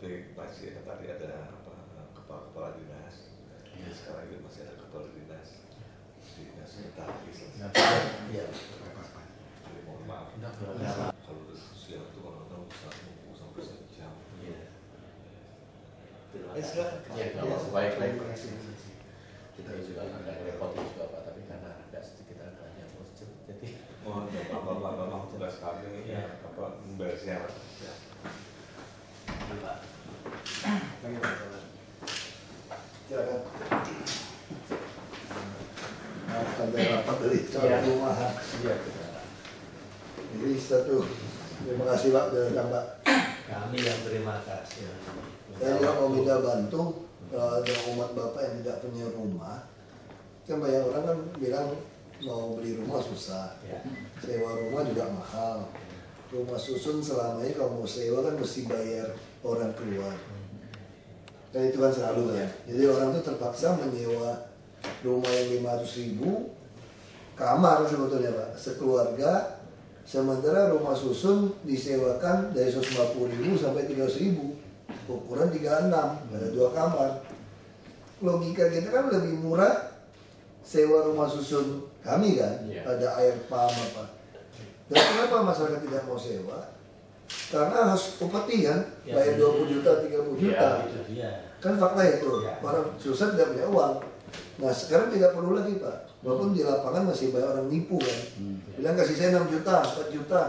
Tapi masih tadi ada kepala dinas. Sekarang ini masih ada kepala dinas. Dinas sekretaris. Iya. Jadi mohon maaf. Kalau siang itu kalau bisa nunggu sampai sejam. Iya. Ya, kalau baik-baik. Kita juga agak repot juga Pak, tapi karena agak sedikit agaknya bocor, jadi mohon Bapak tugas kami ya apa memberesnya. Ya. Pak. Silakan. Sampai rapat dari calon rumahan. Iya. Jadi satu, terima kasih Pak sudah datang Pak. Kami yang terima kasih. Saya juga mau minta bantu ada umat Bapak yang tidak punya rumah. Kan banyak orang kan bilang mau beli rumah susah, sewa rumah juga mahal. Rumah susun selama ini kalau mau sewa kan mesti bayar orang keluar. Dan itu kan selalu kan. Jadi orang itu terpaksa menyewa rumah yang 500.000 kamar sebetulnya Pak, sekeluarga. Sementara rumah susun disewakan dari 150.000 sampai 300.000, ukuran 36, ada 2 kamar. Logika kita kan lebih murah sewa rumah susun kami kan, ada air pump apa. Dan kenapa masyarakat tidak mau sewa? Karena harus upeti kan, bayar 20 juta, 30 juta. Kan fakta itu, orang susah tidak punya uang. Nah sekarang tidak perlu lagi Pak, walaupun di lapangan masih banyak orang nipu kan. Bilang kasih saya 6 juta, 4 juta.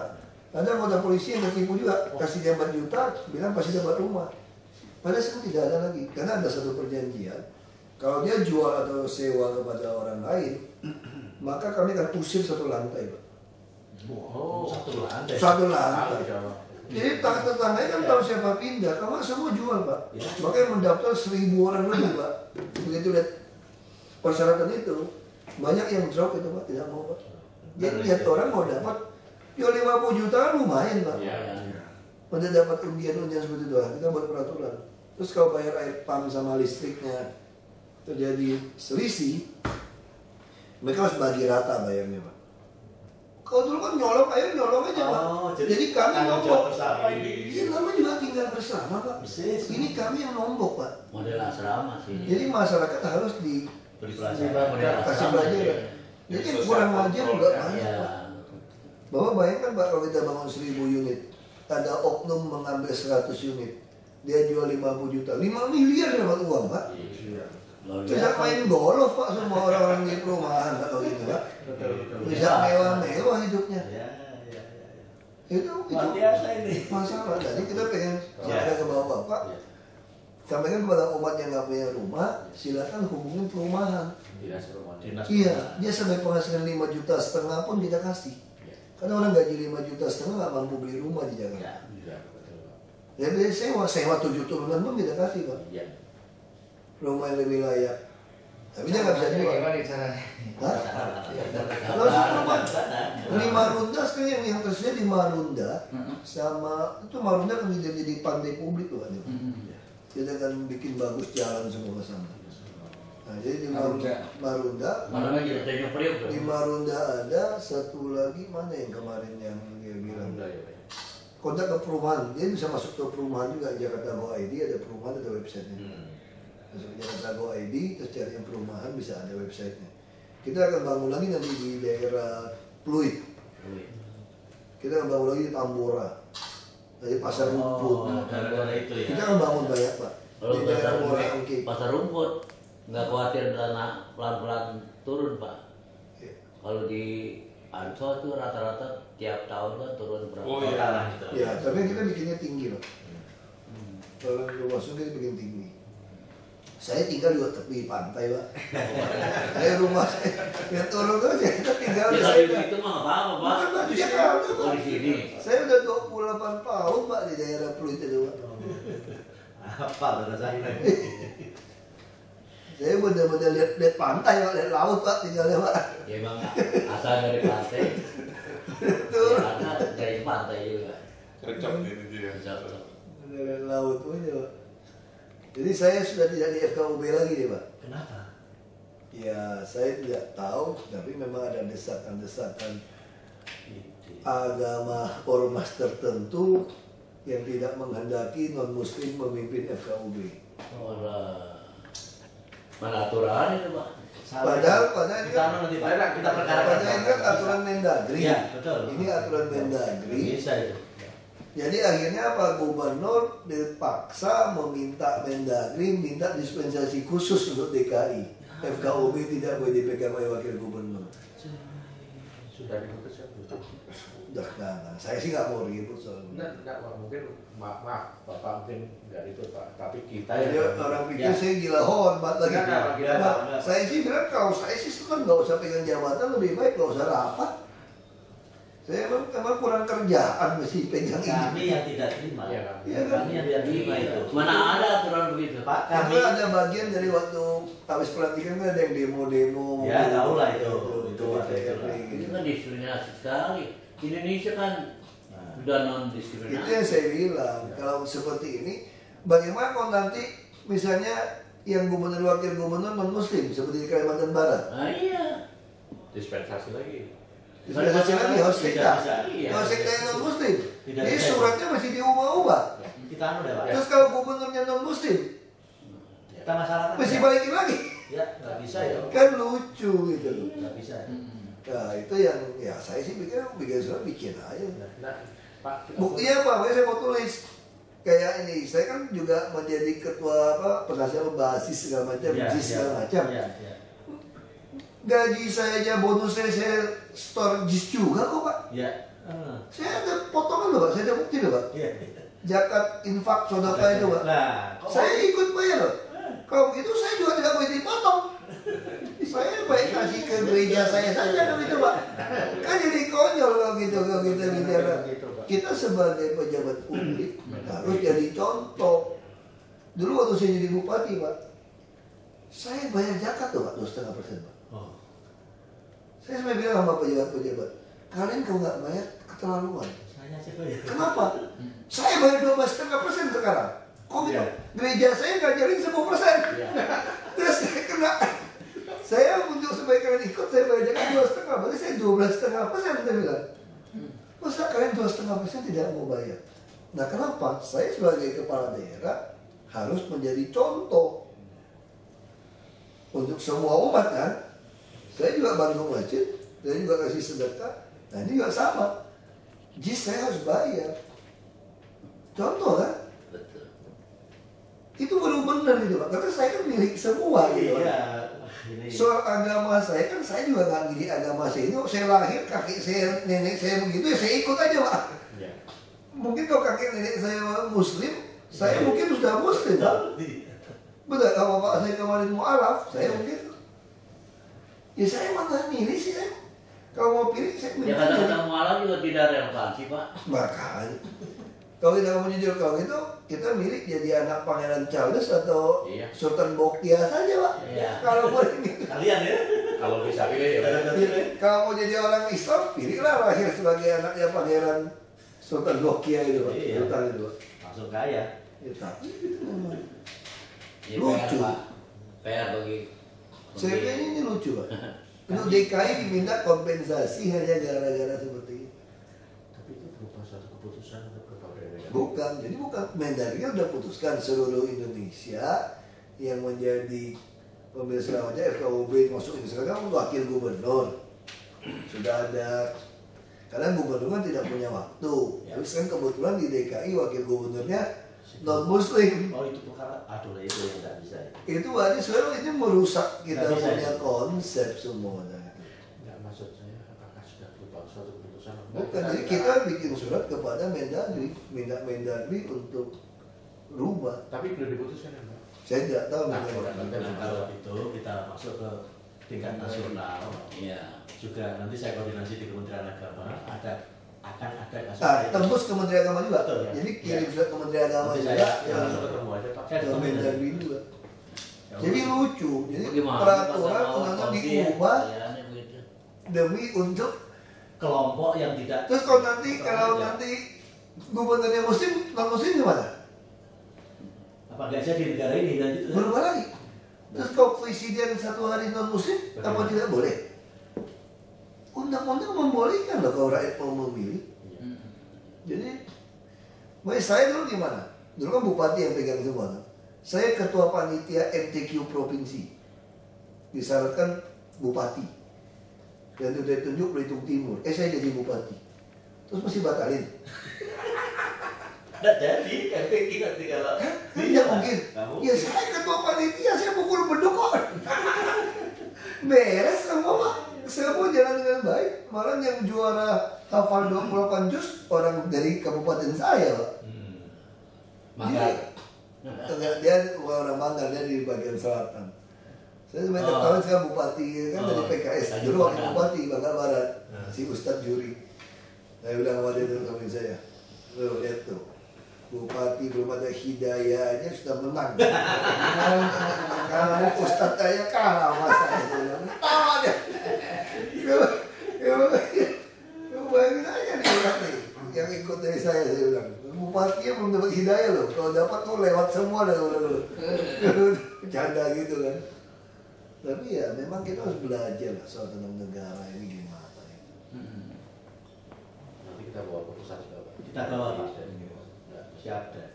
Ada anggota polisi yang nipu juga, kasih dia 4 juta, bilang pasti dapat rumah. Padahal sekarang tidak ada lagi, karena ada satu perjanjian. Kalau dia jual atau sewa kepada orang lain, maka kami akan usir satu lantai Pak. Oh, satu lantai. Satu lantai. Jadi tetangganya kan tahu siapa pindah, karena semua jual Pak. Makanya mendaftar 1.000 orang lebih Pak. Begitu lihat persyaratan itu, banyak yang drop itu Pak, tidak mau Pak. Jadi lihat orang mau dapat, jual 50 juta kan lumayan Pak. Udah dapat undian-undian seperti itu, kita buat peraturan. Terus kalau bayar air pump sama listriknya terjadi selisih, mereka harus bagi rata bayarnya Pak. Kalau dulu kan nyolong air, nyolong aja Pak. Jadi kami nombok. Iya namanya juga tinggal bersama Pak. Ini kami yang nombok Pak. Model asrama sih. Jadi masyarakat harus beri pelajaran kasih pelajaran. Jadi kurang ajar juga banyak Pak. Bapak bayangkan Pak kalau kita bangun 1.000 unit, ada oknum mengambil 100 unit, dia jual 50 juta, 5 miliar dapat uang Pak. Bisa main golf Pak semua orang-orang di perumahan kalau gitu Pak. Bisa mewah-mewah hidupnya. Itu biasa ini. Masalah. Jadi kita pengen ada ke bawah Pak. Sampaikan kepada umat yang nggak punya rumah, silakan hubungin perumahan. Iya, dia sampai penghasilan 5,5 juta pun kita kasih. Karena orang gaji 5,5 juta nggak mampu beli rumah di Jakarta. Ya biasa sewa 7 turunan pun kita kasih Pak. Rumah yang lebih layak. Tapi dia nggak bisa jual. Gimana caranya? Langsung rumah 5 runda sekarang yang tersedia 5 runda sama itu Marunda kan jadi pantai publik loh kan. Kita akan bikin bagus jalan semua ke sana. Nah, jadi di Marunda 5 runda ada, satu lagi mana yang kemarin yang dia bilang kontak ke perumahan, dia bisa masuk ke perumahan juga. Jakarta Go ID ada perumahan, ada websitenya. Masuk Jakarta Go ID, terus cari yang perumahan bisa ada websitenya. Kita akan bangun lagi nanti di daerah Pluit. Kita akan bangun lagi di Tambora, dari Pasar Rumput. Kita akan bangun banyak Pak. Kalau Di daerah Muara Angke. Pasar Rumput nggak khawatir dana pelan-pelan turun Pak. Kalau di Ansor itu rata-rata tiap tahun kan turun berapa tanah itu. Ya, tapi kita bikinnya tinggi Pak. Kalau rumah susun kita bikin tinggi. Saya tinggal di tepi pantai Pak. Saya rumah saya ya turun aja kita tinggal di sana. Itu mah apa-apa Pak. Bukan Pak, di Jakarta Pak. Oh, di sini. Saya udah 28 tahun Pak di daerah Pluit itu Pak. Apa rasanya? Saya benar-benar lihat pantai Pak, lihat laut Pak, tinggalnya Pak. Ya emang asal dari pantai. Betul. Ya, karena dari pantai juga. Cocok ini dia. Cocok. Lihat laut aja Pak. Jadi saya sudah tidak di FKUB lagi nih Pak. Kenapa? Ya saya tidak tahu, tapi memang ada desakan-desakan agama ormas tertentu yang tidak menghendaki non-muslim memimpin FKUB. Mana aturan itu Pak? Padahal ini kan, kita perkara padahal ini kan aturan Mendagri. Iya, betul. Ini aturan Mendagri. Bisa itu. Jadi akhirnya Pak Gubernur dipaksa meminta Mendagri minta dispensasi khusus untuk DKI. FKUB tidak boleh dipegang oleh wakil gubernur. Sudah diputuskan betul. Udah, nah, saya sih nggak mau ribut soal itu. Enggak, mungkin maaf, Bapak mungkin nggak itu Pak, tapi kita Jadi orang pikir saya gila hormat lagi. Enggak, gila Nah, hormat. saya sih bilang kalau saya sih kan nggak usah pegang jabatan, lebih baik nggak usah rapat. Saya emang kurang kerjaan mesti pegang ini. Kami yang tidak terima. Iya, kan? Iya, kan? Kami yang tidak terima itu. Mana ada aturan begitu? Pak, Kami kami ada bagian dari waktu habis pelantikan kan ada yang demo-demo. Ya, tahu lah itu. Itu Ada itu lah. Itu gitu. kan diskriminasi sekali. Indonesia kan sudah non Itu diskriminasi. yang saya bilang, kalau seperti ini, bagaimana kalau nanti misalnya yang gubernur wakil gubernur non muslim seperti di Kalimantan Barat, Nah iya. dispensasi lagi. dispensasi lagi harus sekta, Iya. harus sekta yang non muslim. Tidak Jadi bisa. suratnya masih diubah-ubah. kita anu deh Pak. Terus kalau gubernurnya non muslim, Kita masalahkan. mesti balikin lagi. Ya, nggak bisa ya. Kan lucu gitu loh. Nggak bisa. Nah itu yang ya saya sih pikir bikin surat bikin aja. Nah, Pak, kita Buktinya apa? Makanya saya mau tulis kayak ini. Saya kan juga menjadi ketua penasihat basis segala macam, JIS segala macam. Iya, iya. Gaji saya aja bonus saya store JIS juga kok Pak. Iya. Saya ada potongan loh Pak, saya ada bukti loh Pak. Iya. Zakat, infak, sodaka itu Pak. Nah, Saya ikut bayar loh. Kalau begitu saya juga tidak boleh dipotong. Saya baik kasih ke gereja saya saja kalau itu Pak. Kan jadi konyol kalau gitu bicara. Kita sebagai pejabat publik harus jadi contoh. Dulu waktu saya jadi bupati Pak, saya bayar zakat tuh Pak 2,5% Pak. oh. Saya sampai bilang sama pejabat-pejabat, kalian kalau nggak bayar keterlaluan. Saya aja bayar. Kenapa? Saya bayar 12,5% sekarang. Kok gitu? Iya. Gereja saya ngajarin 10%. Iya. Terus saya kena. Saya untuk supaya kalian ikut, saya bayar zakat 2,5%. Berarti saya 12,5% saya bilang. Masa kalian 2,5% tidak mau bayar? Nah kenapa? Saya sebagai kepala daerah harus menjadi contoh untuk semua umat kan. Saya juga bantu masjid, saya juga kasih sedekah. Nah ini juga sama. JIS saya harus bayar. Contoh kan? Betul. Itu baru benar gitu Pak. Karena saya kan milik semua gitu Pak. Iya. Ini. Soal agama saya kan saya juga nggak milik agama saya ini. Saya lahir kakek saya, nenek saya begitu ya saya ikut aja Pak. Iya. Mungkin kalau kakek nenek saya muslim, saya mungkin sudah muslim Pak. Betul, kalau bapak saya kemarin mu'alaf, saya mungkin ya saya mana milih sih saya. Kalau mau pilih saya Ya milih. kadang-kadang mualaf juga tidak relevansi Pak. Makanya. Kalau kita mau jujur kalau gitu, kita milih jadi anak Pangeran Charles atau Iya. Sultan Bokia saja Pak. Iya. Kalau boleh milih. Kalian ya. Kalau bisa pilih ya. Kalau mau jadi orang Islam, pilihlah lahir sebagai anaknya Pangeran Sultan Bokia itu Pak. Iya. Sultan itu Pak. Langsung kaya. Ya, tapi itu memang. Ya, Lucu. PR Pak. PR bagi. Saya pikir ini lucu Pak. Untuk DKI diminta kompensasi hanya gara-gara seperti itu. Tapi itu berupa suatu keputusan untuk kepala daerah. Bukan, jadi bukan Mendagri sudah putuskan seluruh Indonesia yang menjadi pemilik segala macam FKUB masuk ini sekarang wakil gubernur sudah ada. Karena gubernur kan tidak punya waktu. Ya. Terus kan kebetulan di DKI wakil gubernurnya non Muslim. Oh itu perkara. Aduh itu yang nggak bisa. Itu berarti sebenarnya ini merusak kita Nggak bisa, punya ya. konsep semua. Enggak, maksud saya apakah sudah berupa suatu keputusan? Bukan, jadi kita bikin surat kepada Mendagri, minta Mendagri untuk rubah. Tapi belum diputuskan ya Pak. Saya tidak tahu Nah, Mendagri. Nah, kalau itu kita masuk ke tingkat nasional. Iya. Juga nanti saya koordinasi di Kementerian Agama akan ada kasus. Nah, tembus Kementerian Agama juga. Betul, ya. Jadi kirim surat Kementerian Agama Nanti juga. saya Ya, yang langsung ketemu aja Pak. Saya ke di Kementerian. Mendagri juga. Jadi lucu, jadi Bagaimana peraturan Pak, undang-undang kalau diubah kayaknya begitu. demi untuk. kelompok yang tidak. Terus kalau nanti gubernurnya muslim, non muslim gimana? Apa nggak jadi negara ini kan gitu? Berubah lagi. Terus kalau presiden satu hari non muslim, apa tidak boleh? Undang-undang membolehkan loh kalau rakyat mau memilih. Jadi, makanya saya dulu gimana? Dulu kan bupati yang pegang semua kan. Saya ketua panitia MTQ provinsi. Disyaratkan bupati. Dan udah ditunjuk Belitung Timur. Saya jadi bupati. Terus masih batalin. Nggak jadi, MPQ nanti kalau. Tidak mungkin. Ya saya ketua panitia, saya pukul beduk kok. Beres semua Pak. Semua jalan dengan baik. Malah yang juara hafal 28 juz orang dari kabupaten saya Pak. Manggar. Dia bukan orang Manggar, dia di bagian selatan. Saya sebenarnya tahun sekarang bupati kan dari PKS. Dulu wakil bupati Bangka Barat, si Ustadz Juri. Saya bilang sama dia dulu sama saya, lo lihat tuh, bupati belum ada hidayahnya sudah menang. Karena Ustadz saya kalah sama saya. Tahu aja. Bayangin aja nih orang nih yang ikut dari saya bilang. Bupatinya belum dapat hidayah loh. Kalau dapat tuh lewat semua dah dulu. Canda gitu kan. Tapi ya memang kita harus belajar lah soal tentang negara ini gimana. Nanti kita bawa keputusan juga Pak. Kita bawa Pak. Siap deh.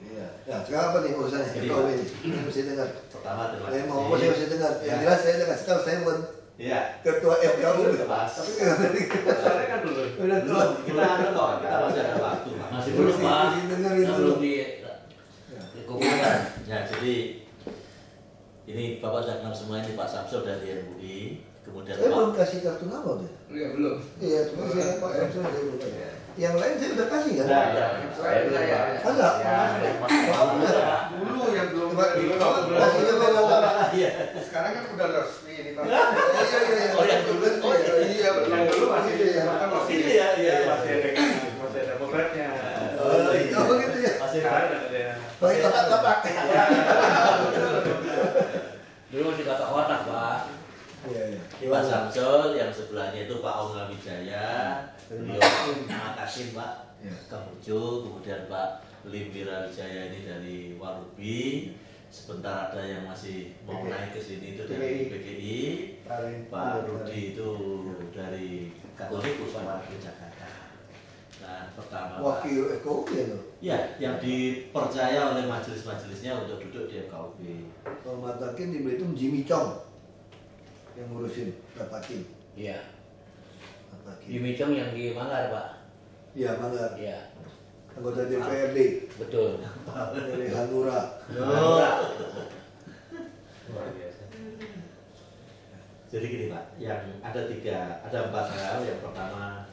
Iya. Nah sekarang apa nih urusannya? Kau ini mesti dengar. Pertama terima Saya mau kasih. saya mesti dengar. Yang jelas saya dengar tahu saya bukan Iya. ketua FKU. Pas. Tapi kan Soalnya kan belum. udah tua. Kita ada kok, kita masih ada waktu Pak. Masih belum Pak. Dengerin Kita dulu. belum dikumpulkan. Ya jadi ini Bapak sudah kenal semua ini Pak Samsul dari MUI, kemudian Saya belum Pak. kasih kartu nama deh. Iya belum. Iya, cuma saya Pak Samsul dia belum kasih. Yang lain saya udah kasih kan? Nah, Saya belum Pak. Ada. Ya, yang Pak. Dulu yang belum. Coba kasih coba nama. Iya. Sekarang kan udah resmi ini Pak. Iya iya iya. Oh, yang dulu. Oh iya betul. Yang dulu masih Ini ya, iya. masih ada pemberatnya. Oh, iya. Oh gitu ya. Masih Sekarang ada yang Baik kotak-kotak. Dulu masih kotak-kotak Pak. Iya iya. Pak Samsul, yang sebelahnya itu Pak Ongla Wijaya, beliau Makasin Pak Iya. Kambojo, kemudian Pak Limbira Wijaya ini dari Warubi, sebentar ada yang masih mau naik ke sini itu dari PGI, Pak Rudi itu dari Katolik Kusuma Jakarta. Nah pertama Pak, Wakil FKU ya loh. ya yang dipercaya oleh majelis-majelisnya untuk duduk di FKUB. Kalau Matakin di Belitung Jimmy Chong yang ngurusin Matakin. Iya. Matakin. Jimmy Chong yang di Manggar Pak. Iya Manggar. Iya. Anggota DPRD Betul. dari Hanura. luar biasa. Jadi gini Pak, yang ada empat hal. Yang pertama,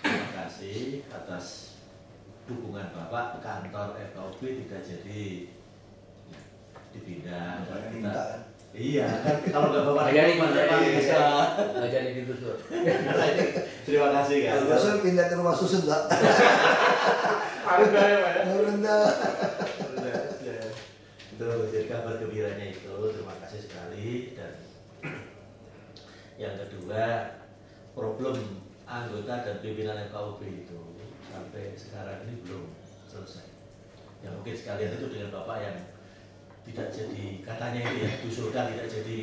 terima kasih atas dukungan Bapak. Kantor FKUB tidak jadi dipindah. Saya Kita- minta kan. Iya, kan kalau nggak Bapak Nggak jadi rekomend, Bapak bisa. nggak jadi digusur. Terima kasih kan. Kalau Susun pindah ke rumah Susun Pak. Ada ya Pak ya. Rendah. Itu jadi kabar gembiranya itu, terima kasih sekali. Dan yang kedua, problem anggota dan pimpinan FKUB itu sampai sekarang ini belum selesai. Ya mungkin sekalian itu dengan Bapak yang tidak jadi, katanya itu ya, diusulkan tidak jadi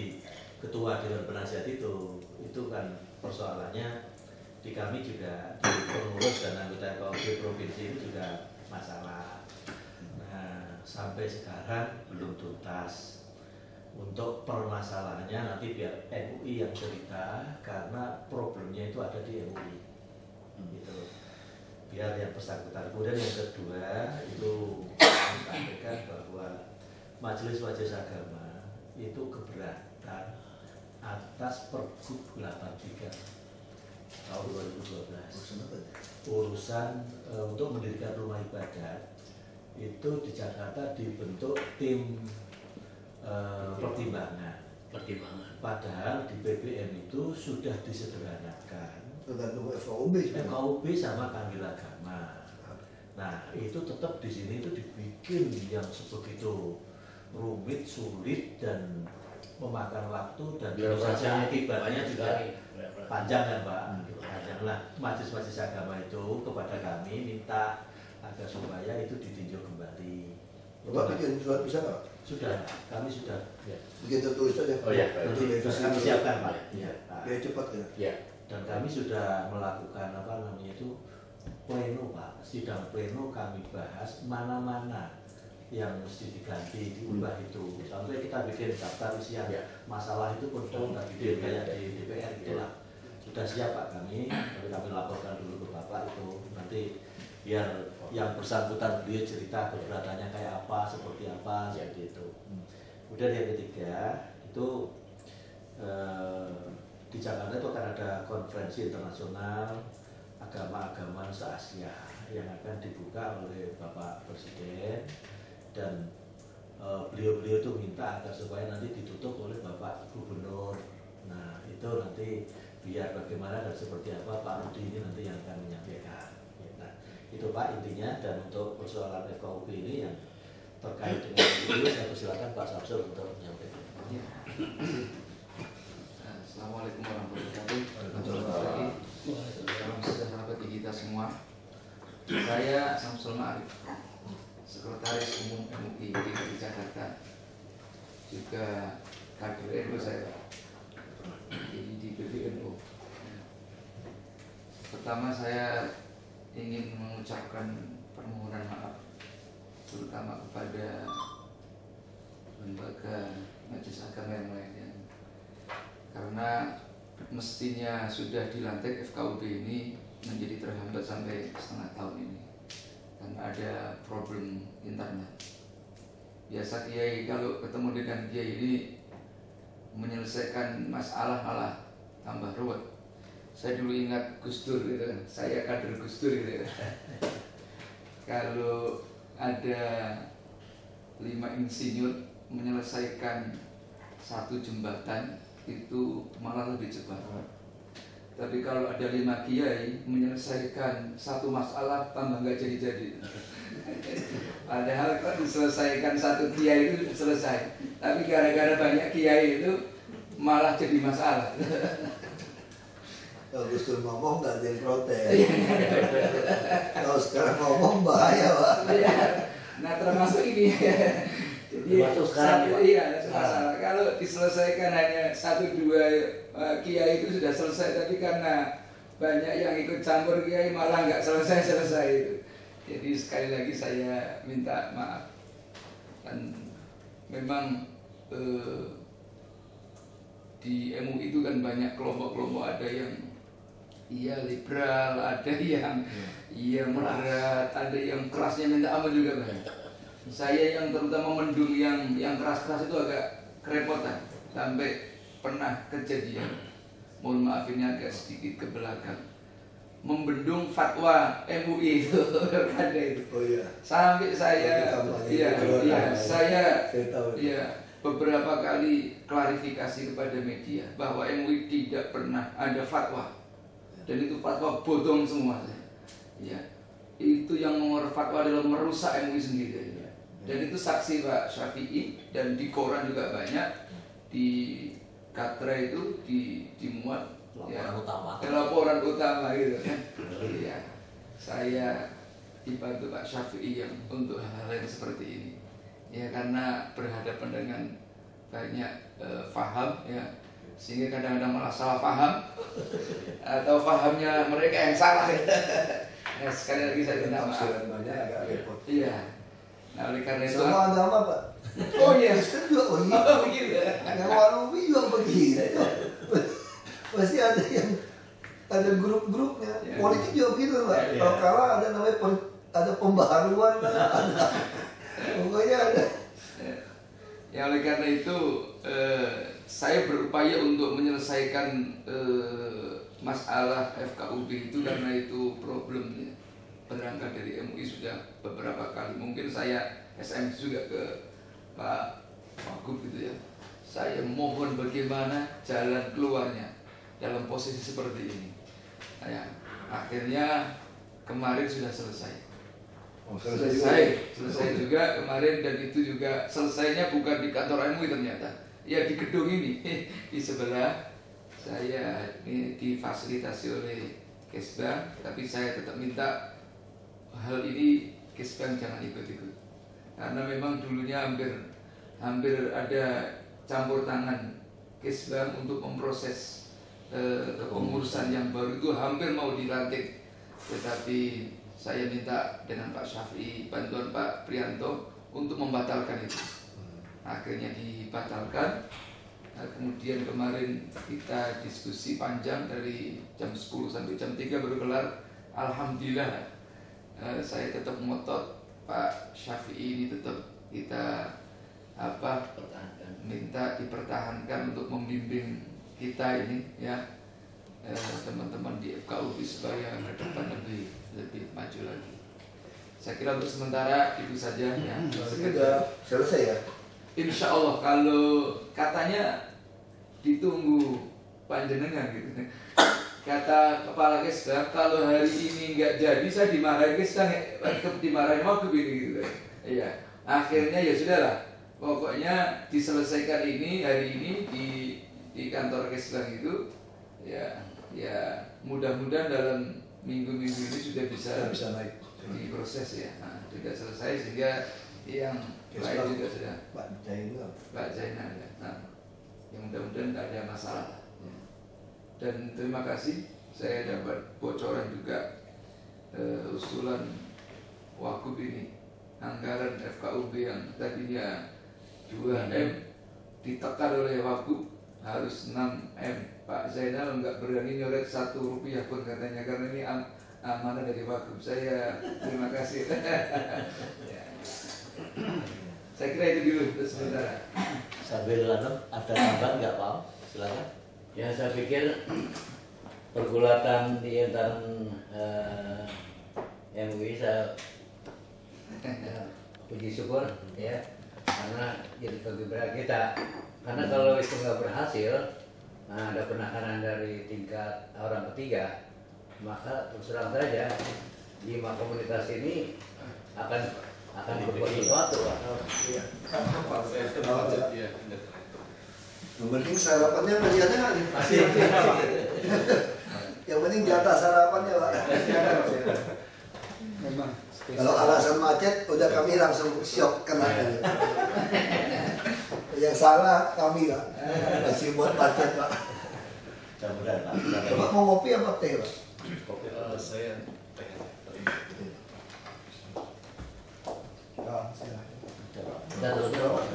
ketua dewan penasihat itu kan persoalannya di kami juga, di pengurus dan anggota FKUB provinsi itu juga masalah. Nah sampai sekarang belum tuntas. Untuk permasalahannya nanti biar MUI yang cerita, karena problemnya itu ada di MUI gitu. Biar yang bersangkutan. Kemudian yang kedua itu sampaikan bahwa majelis-majelis agama itu keberatan atas Pergub 83 tahun 2012 urusan untuk mendirikan rumah ibadat. Itu di Jakarta dibentuk tim pertimbangan. Padahal di BBM itu sudah disederhanakan Tergantung FKUB sebenarnya. FKUB sama Kanwil Agama. Nah itu tetap di sini itu dibikin yang sebegitu rumit, sulit dan memakan waktu dan Birokrasinya akibatnya banyak juga sekali. panjang kan Pak. Panjang lah. Majelis-majelis agama itu kepada kami minta agar supaya itu ditinjau kembali. Bapak bikin surat bisa nggak? Sudah, kami sudah. Bikin tertulis aja. Oh ya, Nanti dari Kami situ. siapkan Pak. Iya, Pak. Biar cepat ya. ya. Dan kami sudah melakukan apa namanya itu pleno Pak, sidang pleno kami bahas mana-mana yang mesti diganti, diubah itu. Sampai kita bikin daftar isian masalah itu pun sudah bikin kayak di DPR gitulah. Sudah siap Pak kami, tapi kami laporkan dulu ke Bapak itu nanti biar yang bersangkutan beliau cerita keberatannya kayak apa, seperti apa, seperti itu. Kemudian yang ketiga itu di Jakarta itu akan ada konferensi internasional agama-agama se-Asia yang akan dibuka oleh Bapak Presiden dan beliau-beliau itu minta agar supaya nanti ditutup oleh Bapak Gubernur. Nah itu nanti biar bagaimana dan seperti apa Pak Rudi ini nanti yang akan menyampaikan. Nah itu Pak intinya, dan untuk persoalan FKUB ini yang terkait dengan itu saya persilakan Pak Samsul untuk menyampaikan. Assalamualaikum warahmatullahi wabarakatuh. Salam sejahtera bagi kita semua. Saya Samsul Ma'arif, Sekretaris Umum MUI DKI Jakarta, juga kader NU saya di PBNU. Pertama saya ingin mengucapkan permohonan maaf terutama kepada lembaga majelis agama yang lainnya, karena mestinya sudah dilantik FKUB ini menjadi terhambat sampai setengah tahun ini karena ada problem internet. Biasa kiai kalau ketemu dengan kiai ini menyelesaikan masalah malah tambah ruwet. Saya dulu ingat Gus Dur gitu kan, saya kader Gus Dur gitu kan. Kalau ada 5 insinyur menyelesaikan satu jembatan itu malah lebih cepat. Tapi kalau ada 5 kiai menyelesaikan satu masalah tambah nggak jadi-jadi. Padahal kalau diselesaikan satu kiai itu selesai, tapi gara-gara banyak kiai itu malah jadi masalah. Kalau Gus Dur ngomong nggak ada yang protes. Kalau sekarang ngomong bahaya Pak. Nah termasuk ini. Jadi Termasuk sekarang, Pak. iya masalah. Kalau diselesaikan hanya 1-2 kiai itu sudah selesai, tapi karena banyak yang ikut campur kiai malah nggak selesai itu. Jadi sekali lagi saya minta maaf. Dan memang di MUI itu kan banyak kelompok-kelompok, ada yang liberal, ada yang moderat, ada yang kerasnya minta ampun juga banyak. Saya yang terutama mendung yang keras-keras itu agak kerepotan, sampai pernah kejadian, mohon maaf ini agak sedikit ke belakang, membendung fatwa MUI itu ada itu. Oh iya. Sampai saya saya tahu. beberapa kali klarifikasi kepada media bahwa MUI tidak pernah ada fatwa, dan itu fatwa bodong semua. Ya, itu yang mengeluarkan fatwa adalah merusak MUI sendiri. Dan itu saksi Pak Syafi'i, dan di koran juga banyak, di Katra itu dimuat laporan utama gitu kan. Ya, saya dibantu Pak Syafi'i yang untuk hal-hal yang seperti ini. Ya karena berhadapan dengan banyak faham ya, sehingga kadang-kadang malah salah paham atau pahamnya mereka yang salah. Nah, sekali lagi saya minta maaf. Banyak agak repot. Iya. Nah, oleh karena itu Semua agama Pak. Oh iya. Kristen juga begitu. Oh, begitu. Yang Warobi juga begitu. Pasti ada grup-grupnya. Ya. Politik juga begitu Pak. Ya. Kalau kalah ada namanya ada pembaharuan, ada pokoknya ada. Ya oleh karena itu saya berupaya untuk menyelesaikan masalah FKUB itu karena itu problemnya berangkat dari MUI sudah beberapa kali. Mungkin saya SMS juga ke Pak Wagub gitu ya. Saya mohon bagaimana jalan keluarnya dalam posisi seperti ini. Nah, ya, akhirnya kemarin sudah selesai. Selesai juga kemarin, dan itu juga selesainya bukan di kantor MUI ternyata, ya di gedung ini di sebelah. Saya ini difasilitasi oleh Kesbang, tapi saya tetap minta hal ini Kesbang jangan ikut-ikut, karena memang dulunya hampir ada campur tangan Kesbang untuk memproses kepengurusan yang baru itu hampir mau dilantik, tetapi saya minta dengan Pak Syafi'i, bantuan Pak Prianto untuk membatalkan itu. Akhirnya dibatalkan. Nah, kemudian kemarin kita diskusi panjang dari jam 10 sampai jam 3 baru kelar. Alhamdulillah, saya tetap ngotot Pak Syafi'i ini tetap kita minta dipertahankan untuk membimbing kita ini ya, teman-teman di FKUB supaya ke depan lebih maju lagi. Saya kira untuk sementara itu saja ya. Sudah selesai ya? Insya Allah, kalau katanya ditunggu panjenengan gitu. Kata Kepala Kesbang, kalau hari ini nggak jadi saya dimarahin Kesbang, dimarahin waktu ini gitu. Iya. Akhirnya ya sudahlah, pokoknya diselesaikan ini hari ini di kantor Kesbang itu ya mudah-mudahan dalam minggu-minggu ini sudah bisa naik diproses ya. Nah, sudah selesai sehingga yang lain juga sudah Pak Zainal ya. Nah, yang mudah-mudahan tidak ada masalah. Dan terima kasih, saya dapat bocoran juga usulan Wakub ini, anggaran FKUB yang tadinya 2M ditekan oleh Wakub harus 6M. Pak Zainal nggak berani nyoret 1 rupiah pun katanya, karena ini amanah dari Wakub. Saya terima kasih. Saya kira itu dulu untuk sementara. Sambil ada tambahan nggak Pak? Silakan. Ya, saya pikir pergulatan di antara MUI saya puji syukur ya, karena jadi kegembiraan kita. Karena kalau itu nggak berhasil, nah, ada penekanan dari tingkat orang ketiga, maka terus terang saja 5 komunitas ini akan berbuat sesuatu Pak. Yang penting sarapannya masih ada nggak nih? Masih. Yang penting di atas sarapannya Pak. Memang. Kalau alasan macet, udah kami langsung syok kena. Yang salah kami Pak. Masih buat macet Pak. Mudah-mudahan Pak. Coba mau ngopi apa teh Pak? Kopi saya teh. Kita terus terus.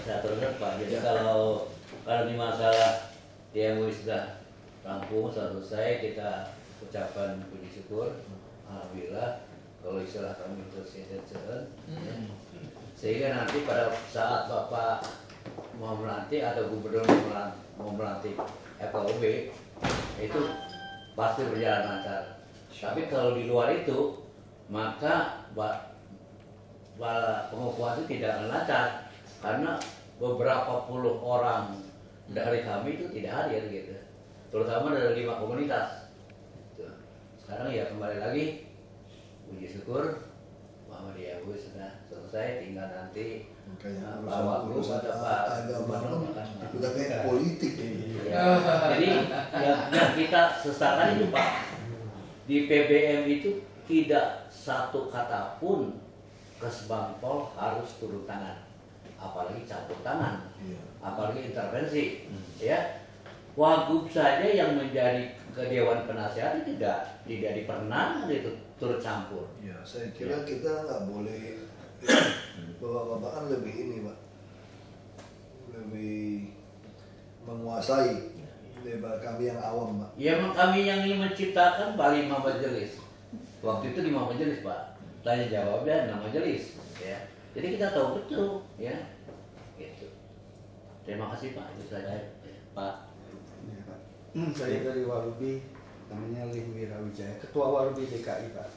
Saya terus Pak. Jadi kalau di masalah di MUI sudah rampung, sudah selesai, kita ucapkan puji syukur. Alhamdulillah, kalau istilah kami terus sehingga nanti pada saat Bapak mau melantik atau Gubernur mau melantik FKUB itu pasti berjalan lancar. Tapi kalau di luar itu, maka pengukuhan itu tidak lancar karena beberapa puluh orang dari kami itu tidak hadir gitu, terutama dari 5 komunitas. Sekarang ya kembali lagi, puji syukur Muhammadiyah sudah selesai, tinggal nanti Pak Wagub atau Pak Gubernur udah kayak politik. Ya. Jadi yang kita sesalkan itu Pak, di PBM itu tidak satu kata pun Kesbangpol harus turun tangan, apalagi campur tangan, apalagi intervensi. Ya, Wagub saja yang menjadi ke Dewan Penasehat tidak pernah itu turut campur. Ya, saya kira kita nggak boleh. Bapak-bapak kan lebih ini Pak, lebih menguasai daripada kami yang awam Pak. Ya, kami yang ingin menciptakan Pak 5 majelis. Waktu itu 5 majelis Pak, tanya jawabnya 6 majelis. Ya, jadi kita tahu betul ya. Gitu. Terima kasih Pak, itu saja Pak. Ya, Pak. Saya dari Walubi, namanya Lih Wirawijaya, Ketua Walubi DKI Pak.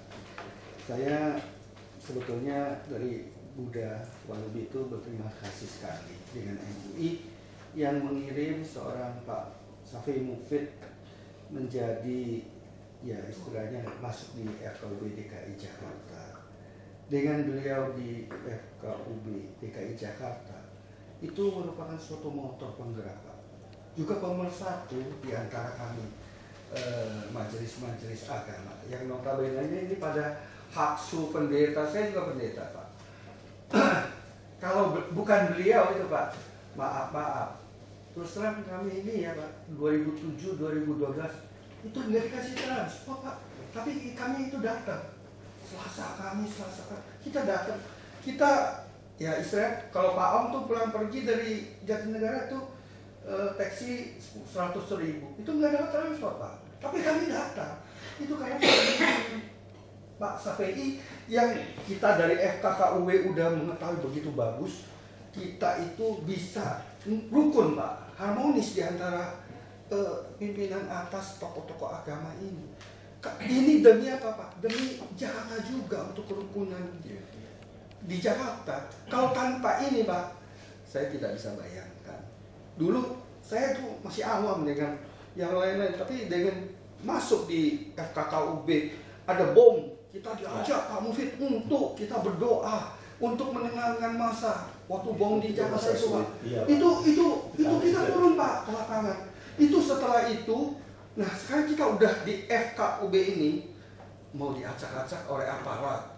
Saya sebetulnya dari Buddha Walubi itu berterima kasih sekali dengan MUI yang mengirim seorang Pak Safei Mufid menjadi ya istilahnya masuk di FKUB DKI Jakarta. Dengan beliau di FKUB DKI Jakarta itu merupakan suatu motor penggerak, Pak. Juga pemersatu di antara kami majelis-majelis agama yang notabene ini pada haksu pendeta, saya juga pendeta, Pak. Kalau bukan beliau itu, Pak, maaf. Terus terang kami ini ya, Pak, 2007, 2012 itu nggak dikasih transport, Pak. Tapi kami itu datang. Selasa kita datang. Kita ya istilah kalau Pak Om tuh pulang pergi dari Jatinegara tuh taksi 100.000 itu nggak dapat transport, Pak. Tapi kami datang. Itu karena Pak Safei yang kita dari FKKUW udah mengetahui begitu bagus, kita itu bisa rukun, Pak, harmonis di antara pimpinan atas tokoh-tokoh agama ini. Ini demi apa, Pak? Demi Jakarta juga, untuk kerukunan di Jakarta. Kalau tanpa ini, Pak, saya tidak bisa bayangkan. Dulu saya tuh masih awam dengan yang lain-lain, tapi dengan masuk di FKKUB ada bom, kita diajak Pak Mufid untuk kita berdoa untuk menenangkan masa waktu bom di Jakarta itu, Pak. Itu kita turun, Pak, ke lapangan. Itu setelah itu, nah sekarang kita udah di FKUB ini mau diacak-acak oleh aparat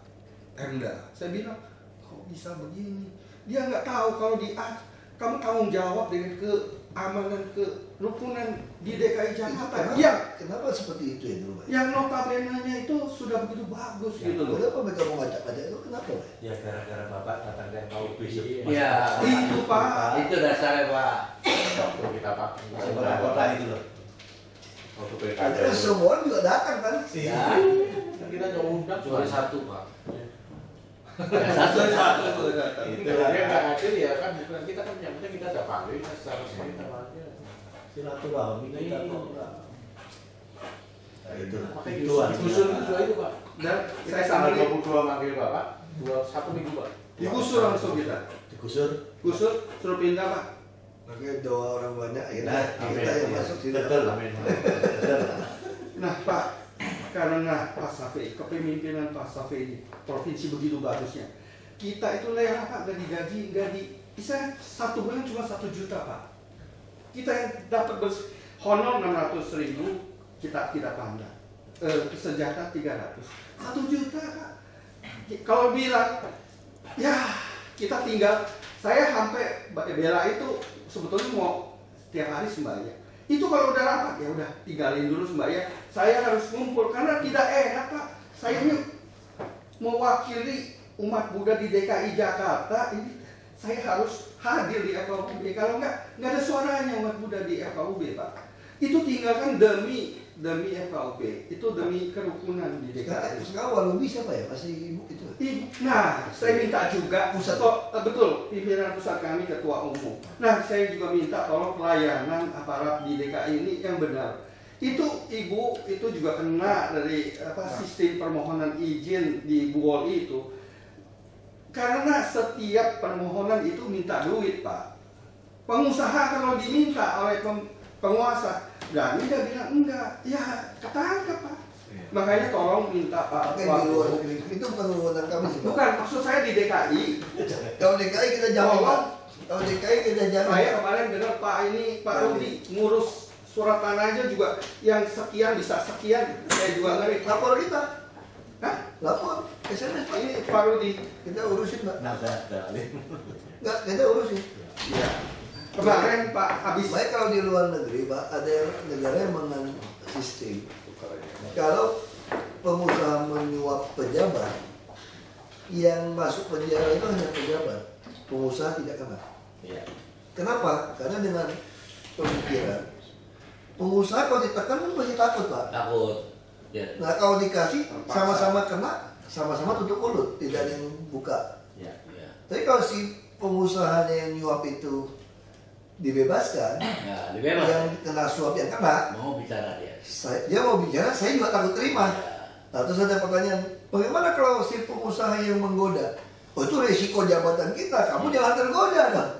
Pemda. Saya bilang, kok bisa begini? Dia nggak tahu kalau kamu tanggung jawab dengan keamanan, kerukunan di DKI Jakarta. Kenapa seperti itu ya dulu, Pak? Yang notabene-nya itu sudah begitu bagus gitu loh. Kenapa mereka mau ngajak-ngajak itu? Kenapa, Pak? Ya gara-gara Bapak datang ke FKUB. Iya, itu, Pak. Itu dasarnya, Pak. Waktu kita Pak. Kota itu loh. Waktu Akhirnya semua juga datang kan? Ya, Kan kita nggak undang cuma satu, Pak. Satu. Itu dia nggak hadir ya kan, bukan kita kan yang penting kita ada panggil secara resmi sama aja. Silaturahmi kita kok. Nah, itu. Makanya Tuan. digusur itu Pak. Dan Saya saya tanggal sambil 22 manggil Bapak, 1 minggu Pak. digusur langsung kita. Digusur. Gusur, suruh pindah, Pak. Makanya doa orang banyak, akhirnya Nah, kita yang masuk sini. Betul, amin. Nah, Pak, karena Pak Safei, kepemimpinan Pak Safei di provinsi begitu bagusnya, kita itu lelah, Pak, nggak digaji, bisa 1 bulan cuma 1 juta, Pak. Kita yang dapat honor 600.000, kita tidak pandang. Sejahtera 300, 1 juta, Pak. Kalau bilang, ya kita tinggal, saya sampai bela itu sebetulnya mau setiap hari sembahyang. Itu kalau udah rapat, ya udah tinggalin dulu sembahyang. Saya harus ngumpul karena tidak enak, Pak. Saya ini mewakili umat Buddha di DKI Jakarta, ini saya harus hadir di FKUB. Kalau nggak ada suaranya umat Buddha di FKUB, Pak. Itu tinggalkan demi FKUB, itu demi kerukunan di DKI. Sekarang Walubi siapa ya? Masih ibu itu? Nah, saya minta juga Pusat. betul, pimpinan pusat kami, ketua umum. Nah, saya juga minta tolong pelayanan aparat di DKI ini yang benar. Itu ibu itu juga kena dari sistem permohonan izin di Buol itu. Karena setiap permohonan itu minta duit, Pak. Pengusaha kalau diminta oleh penguasa, berani dia bilang enggak, ya ketangkap, Pak. Makanya tolong minta Pak. Makanya di luar negeri itu bukan wewenang kami sih, Pak. Bukan, maksud saya di DKI. Kalau DKI kita jangan, Pak. Kalau DKI kita jangan. Saya kemarin dengar Pak Rudi ngurus surat tanahnya juga yang sekian bisa sekian, saya juga ngeri. Lapor kita. Hah? Lapor. SMS, Pak. Ini Pak Rudi. Kita urusin, Pak. Nada dalih. Enggak, kita urusin. Ya. Kemarin Pak habis. Baik kalau di luar negeri, Pak, ada negara yang menganut sistem. Kalau pengusaha menyuap pejabat, yang masuk penjara itu hanya pejabat, pengusaha tidak kena. Iya. Kenapa? Karena dengan pemikiran pengusaha kalau ditekan kan pasti takut, Pak. Takut. Ya. Nah kalau dikasih sama-sama kena, sama-sama tutup mulut, tidak ada yang buka. Iya. Ya. Tapi kalau si pengusahanya yang nyuap itu dibebaskan, Ya, lebih bebas. yang kena suap yang kena, Mau bicara dia. dia mau bicara, saya juga takut terima. Ya. Nah, terus ada pertanyaan, bagaimana kalau si pengusaha yang menggoda? Oh, itu resiko jabatan kita, kamu jangan tergoda dong.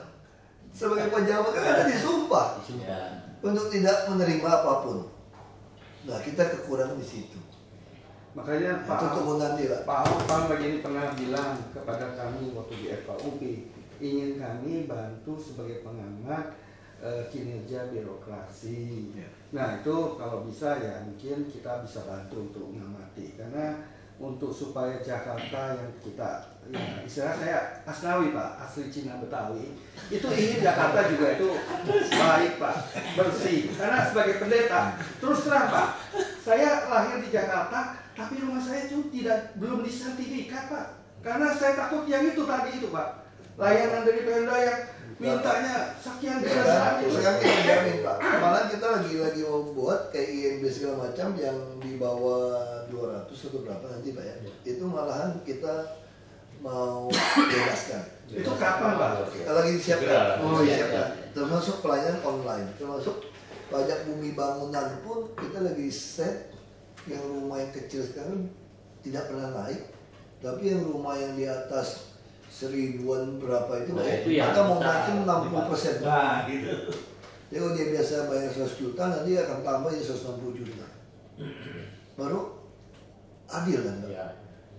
Sebagai pejabat kan ada disumpah. Ya. untuk tidak menerima apapun. Nah, kita kekurangan di situ. Makanya Itu tunggu nanti, Pak. Pak Ahok pagi ini pernah bilang kepada kami waktu di FKUP, ingin kami bantu sebagai pengamat kinerja birokrasi. Ya. Nah itu kalau bisa ya mungkin kita bisa bantu untuk mengamati, karena untuk supaya Jakarta yang kita, ya, istilah saya Asnawi Pak, asli Cina Betawi, itu ingin Jakarta juga itu baik Pak, bersih. Karena sebagai pendeta, terus terang Pak, saya lahir di Jakarta, tapi rumah saya itu belum disertifikat Pak, karena saya takut yang itu tadi itu Pak, layanan dari Pemda yang mintanya sekian besar itu. Sekarang kita jamin Pak. Malah kita lagi mau buat kayak INB segala macam yang di bawah 200 atau berapa nanti Pak ya. Itu malahan kita mau bebaskan. Itu kapan Pak? Lagi disiapkan. Oh iya. Disiapkan. Termasuk pelayanan online, termasuk pajak bumi bangunan pun kita lagi set yang rumah yang kecil sekarang tidak pernah naik, tapi yang rumah yang di atas 1000-an berapa itu, Nah, Pak, itu yang kita mau kita naikin 60%. Nah, gitu. Jadi kalau dia biasa bayar 100 juta, nanti akan tambah jadi 160 juta. Baru adil kan, Pak? Ya.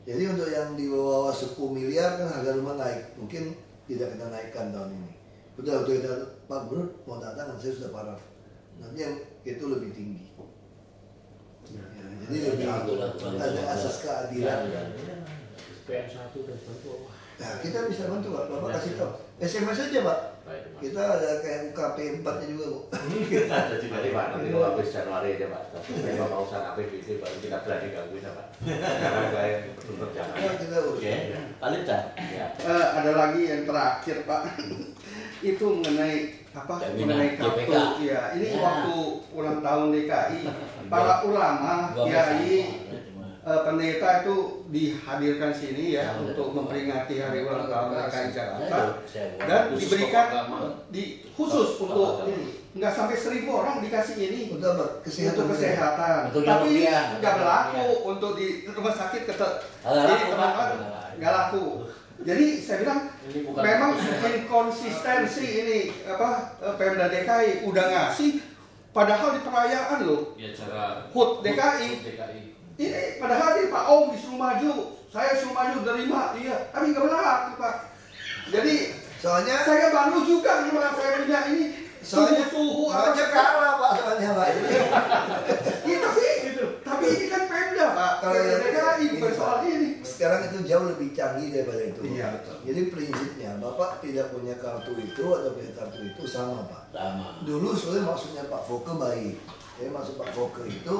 Jadi untuk yang di bawah 10 miliar kan harga rumah naik, mungkin tidak kita naikkan tahun ini. Udah kita Pak Gubernur mau datang, saya sudah paraf. Nanti yang itu lebih tinggi. Ya, jadi lebih ada asas keadilan. PM1 dan bantu. Nah, kita bisa bantu Pak, Bapak kasih tahu. SMS aja Pak. Kita ada kayak UKP 4-nya juga Bu. Ada juga nih Pak, nanti mau habis Januari aja Pak. Tapi Bapak usah APBD baru kita berani gangguin ya Pak. Karena saya belum berjalan. Ya, kita urus. Oke, paling dah. Ya. Ada lagi yang terakhir Pak, itu mengenai apa? Jaminan Mengenai kartu. JPK. Ya, ini Ya. waktu ulang tahun DKI, para ulama, kiai, pendeta itu dihadirkan sini ya untuk memperingati hari ulang tahun DKI Jakarta, dan diberikan khusus untuk ini, nggak sampai 1000 orang dikasih ini Udah Pak, untuk kesehatan, Untuk tapi ini yang nggak rupiah. berlaku untuk di rumah sakit ini laku, teman-teman Pak. nggak laku. Jadi saya bilang Ini bukan- memang inkonsistensi ini Pemda DKI udah ngasih, padahal di perayaan loh Ya cara HUT DKI. Ini padahal ini Pak Om disuruh maju, saya suruh maju terima, iya, tapi nggak berlaku Pak. Jadi Soalnya saya baru juga gimana saya punya ini suhu apa soalnya kalah Pak, soalnya Pak. Itu sih, tapi ini kan Pemda Pak, Kalau yang DKI bukan ini, soal Pak, ini. sekarang itu jauh lebih canggih daripada itu. Iya, Pak. betul. Jadi prinsipnya Bapak tidak punya kartu itu atau punya kartu itu sama Pak. Sama. Dulu sebenarnya maksudnya Pak Foke baik. Jadi maksud Pak Foke itu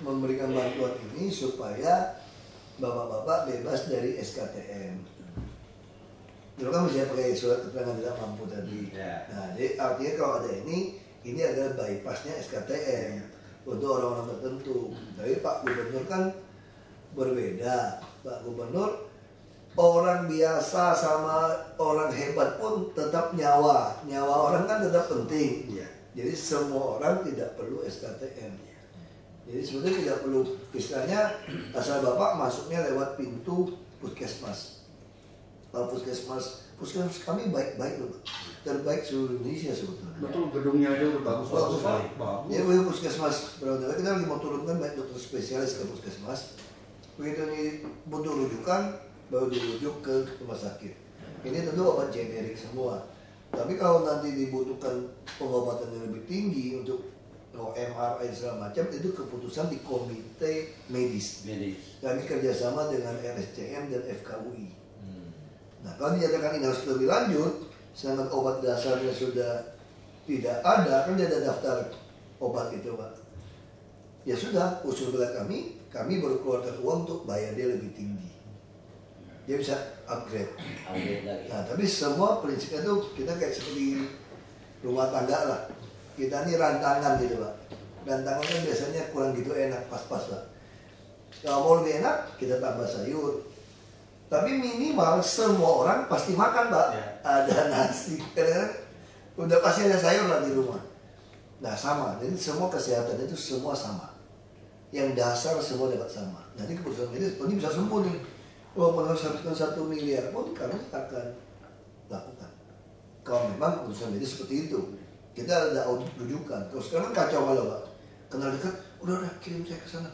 memberikan bantuan ini supaya bapak-bapak bebas dari SKTM. Dulu kan mesti pakai surat keterangan tidak mampu tadi. Ya. Nah, jadi artinya kalau ada ini adalah bypassnya SKTM untuk orang-orang tertentu. Tapi Pak Gubernur kan berbeda. Pak Gubernur orang biasa sama orang hebat pun tetap nyawa orang kan tetap penting. Iya. Jadi semua orang tidak perlu SKTM. Jadi sebenarnya tidak perlu, istilahnya asal Bapak masuknya lewat pintu puskesmas. Kalau puskesmas kami baik-baik loh, Pak. Terbaik seluruh Indonesia sebetulnya. Betul, gedungnya aja udah bagus Pak. Jadi begitu puskesmas, benar-benar kita lagi mau turunkan baik dokter spesialis ke puskesmas. Begitu ini butuh rujukan, baru dirujuk ke rumah sakit. Ini tentu obat generik semua. Tapi kalau nanti dibutuhkan pengobatan yang lebih tinggi untuk MRI segala macam, itu keputusan di komite medis. Kami kerjasama dengan RSCM dan FKUI. Nah, kalau dinyatakan ini harus lebih lanjut, sedangkan obat dasarnya sudah tidak ada, kan dia ada daftar obat itu Pak. Ya sudah, usul berat kami baru keluarkan uang untuk bayar dia lebih tinggi. Dia bisa upgrade. Nah, tapi semua prinsipnya itu kita kayak seperti rumah tangga lah. Kita ini rantangan gitu Pak. Rantangan kan biasanya kurang gitu enak, pas-pas Pak. Kalau mau lebih enak, kita tambah sayur. Tapi minimal semua orang pasti makan Pak. Ya. Ada nasi, kadang-kadang udah pasti ada sayur lah di rumah. Nah sama, jadi semua kesehatan itu semua sama. Yang dasar semua dapat sama. Nanti keputusan ini bisa sembuh nih. Walaupun harus habiskan 1 miliar pun kami akan lakukan. Kalau memang keputusan medis seperti itu. Kita ada audit rujukan. Terus sekarang kacau malah Pak. Kenal dekat, udah kirim saya ke sana.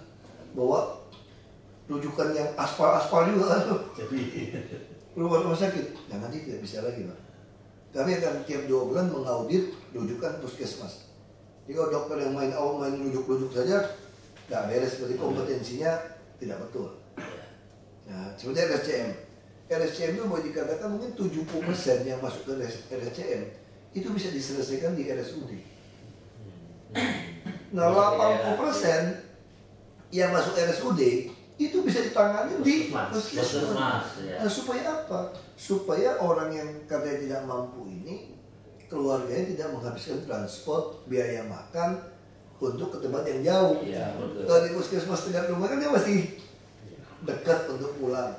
Bawa rujukan yang aspal juga kan. Jadi Rumah sakit. Nah nanti tidak bisa lagi Pak. Kami akan tiap 2 bulan mengaudit rujukan puskesmas. Jadi kalau dokter yang main rujuk-rujuk saja, nggak beres, berarti kompetensinya tidak betul. Nah, seperti RSCM. RSCM itu boleh dikatakan mungkin 70% yang masuk ke RSCM itu bisa diselesaikan di RSUD. Nah, 80% yang masuk RSUD itu bisa ditangani di puskesmas. Nah, supaya apa? Supaya orang yang katanya tidak mampu ini, keluarganya tidak menghabiskan transport, biaya makan untuk ke tempat yang jauh. Iya, betul. Kalau di puskesmas dekat rumah kan dia masih dekat untuk pulang.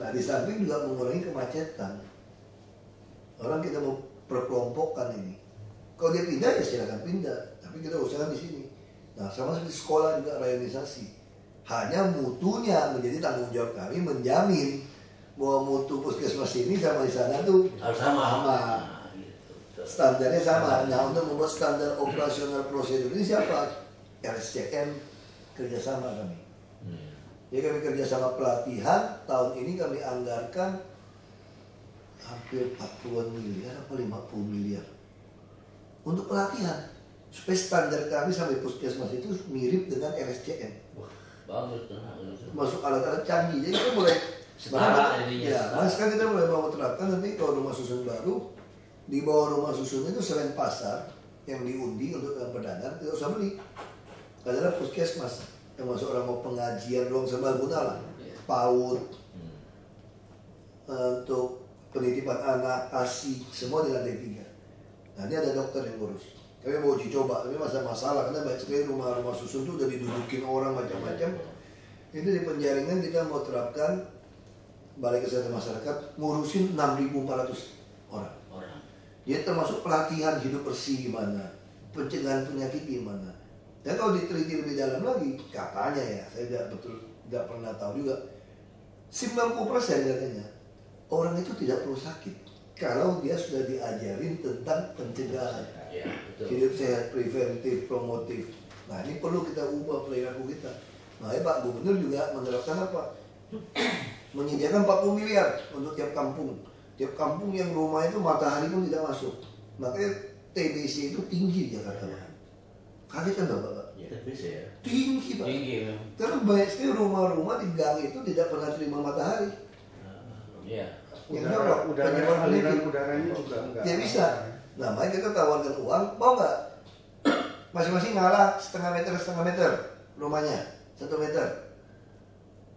Nah, di samping juga mengurangi kemacetan. Orang kita mau perkelompokkan ini. Kalau dia pindah ya silakan pindah, tapi kita usahakan di sini. Nah, sama seperti sekolah juga realisasi. Hanya mutunya menjadi tanggung jawab kami menjamin bahwa mutu puskesmas ini sama di sana tuh Harus sama. Nah, Gitu. standarnya sama. Nah, untuk membuat standar operasional prosedur ini siapa? RSCM kerjasama kami. Jadi kami kerjasama pelatihan. Tahun ini kami anggarkan hampir 40 miliar atau 50 miliar untuk pelatihan supaya standar kami sampai puskesmas itu mirip dengan RSCM. Bagus. Masuk alat-alat canggih. Jadi kita mulai Setara ininya. ya, mas kan kita mulai mau terapkan nanti kalau rumah susun baru di bawah rumah susun itu selain pasar yang diundi untuk pedagang tidak usah beli. Adalah puskesmas yang masuk orang mau pengajian doang serbaguna lah, PAUD, untuk penitipan anak, ASI, semua di lantai 3. Nah ini ada dokter yang ngurus. Kami mau uji coba, tapi masalah karena banyak sekali rumah-rumah susun itu udah didudukin orang macam-macam. Itu di penjaringan kita mau terapkan Balai Kesehatan Masyarakat ngurusin 6.400 orang. Jadi termasuk pelatihan hidup bersih gimana, pencegahan penyakit gimana. Dan kalau diteliti lebih dalam lagi, katanya ya, saya tidak pernah tahu juga, 90% katanya orang itu tidak perlu sakit kalau dia sudah diajarin tentang pencegahan. Ya, betul. Hidup sehat, preventif, promotif. Nah ini perlu kita ubah perilaku kita. Nah Pak Gubernur juga menerapkan apa? Menyediakan 40 miliar untuk tiap kampung. Tiap kampung yang rumah itu matahari pun tidak masuk. Makanya TBC itu tinggi di Jakarta. Kaget kan Bapak? TBC ya. Tinggi Pak. Tinggi memang. Karena banyak sekali rumah-rumah di gang itu tidak pernah terima matahari. Iya. Aliran udaranya juga enggak. Dia bisa. Nah, makanya kita tawarkan uang, mau nggak? Masing-masing ngalah setengah meter rumahnya, 1 meter.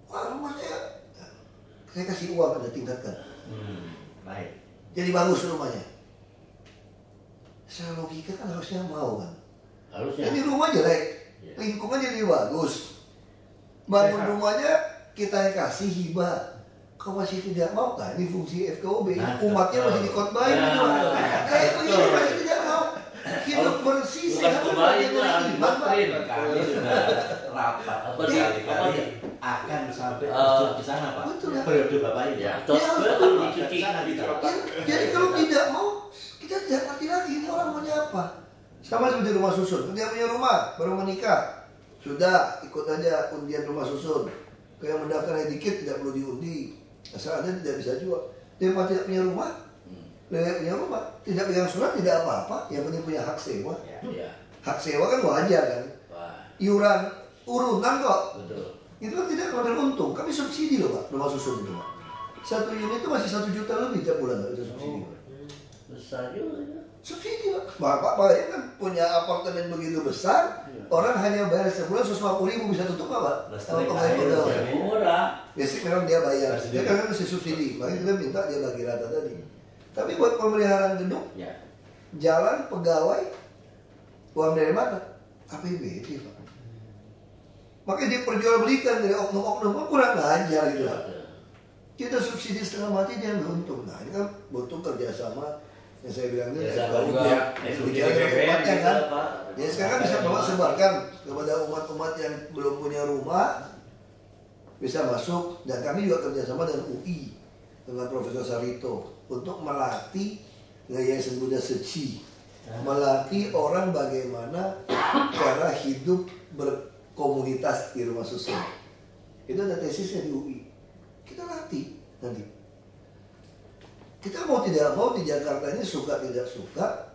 Wah, rumah saya kasih uang, Anda tingkatkan. Baik. Jadi bagus rumahnya. Secara logika kan harusnya mau kan. Harusnya. Ini rumah jelek, lingkungan jadi bagus. Bangun rumahnya kita yang kasih hibah. Kau masih tidak mau kan? Ini fungsi FKUB. Umatnya masih dikotbahin. Kayak begini masih tidak mau. Hidup bersih, sehat. Bukan itu doktrin. Kami sudah rapat Apa berkali-kali akan sampai di sana Pak. Betul. Periode Bapak ini ya. Betul dicuci. Jadi kalau tidak mau, kita tidak ngerti lagi ini orang maunya apa. Sama seperti rumah susun. Dia punya rumah, baru menikah. Sudah, ikut aja undian rumah susun. Kayak mendaftarnya dikit, tidak perlu diundi. Asal Anda tidak bisa jual. Dia tidak punya rumah, tidak punya surat, tidak apa-apa. Yang penting punya hak sewa. Iya. Hak sewa kan wajar kan. Wah, Iuran urunan kok. betul. Itu kan tidak mengambil untung. Kami subsidi loh Pak, rumah susun itu Pak. 1 unit itu masih 1 juta lebih tiap bulan Pak, itu subsidi Pak. Besar juga. Subsidi Pak. Bapak bayangkan punya apartemen begitu besar, orang hanya bayar sebulan 150.000 bisa tutup Pak. Sama pegawai pegawai. Murah. Basic memang dia bayar, dia kan masih subsidi, makanya kita minta dia bagi rata tadi. Tapi buat pemeliharaan gedung, Ya. jalan, pegawai, uang dari mana? APBD Pak. Makanya diperjualbelikan dari oknum-oknum, kurang ajar gitu Pak. Kita subsidi setengah mati dia ambil untung. Nah ini kan butuh kerjasama yang saya bilang ini Kerjasama juga. tempatnya kan. Jadi sekarang bisa bawa sebarkan kepada umat-umat yang belum punya rumah, bisa masuk. Dan kami juga kerjasama dengan UI, dengan Profesor Sarito untuk melatih Yayasan Buddha Seci melatih orang bagaimana cara hidup berkomunitas di rumah susun. Itu ada tesisnya di UI. Kita latih nanti. Kita mau tidak mau di Jakarta ini suka tidak suka,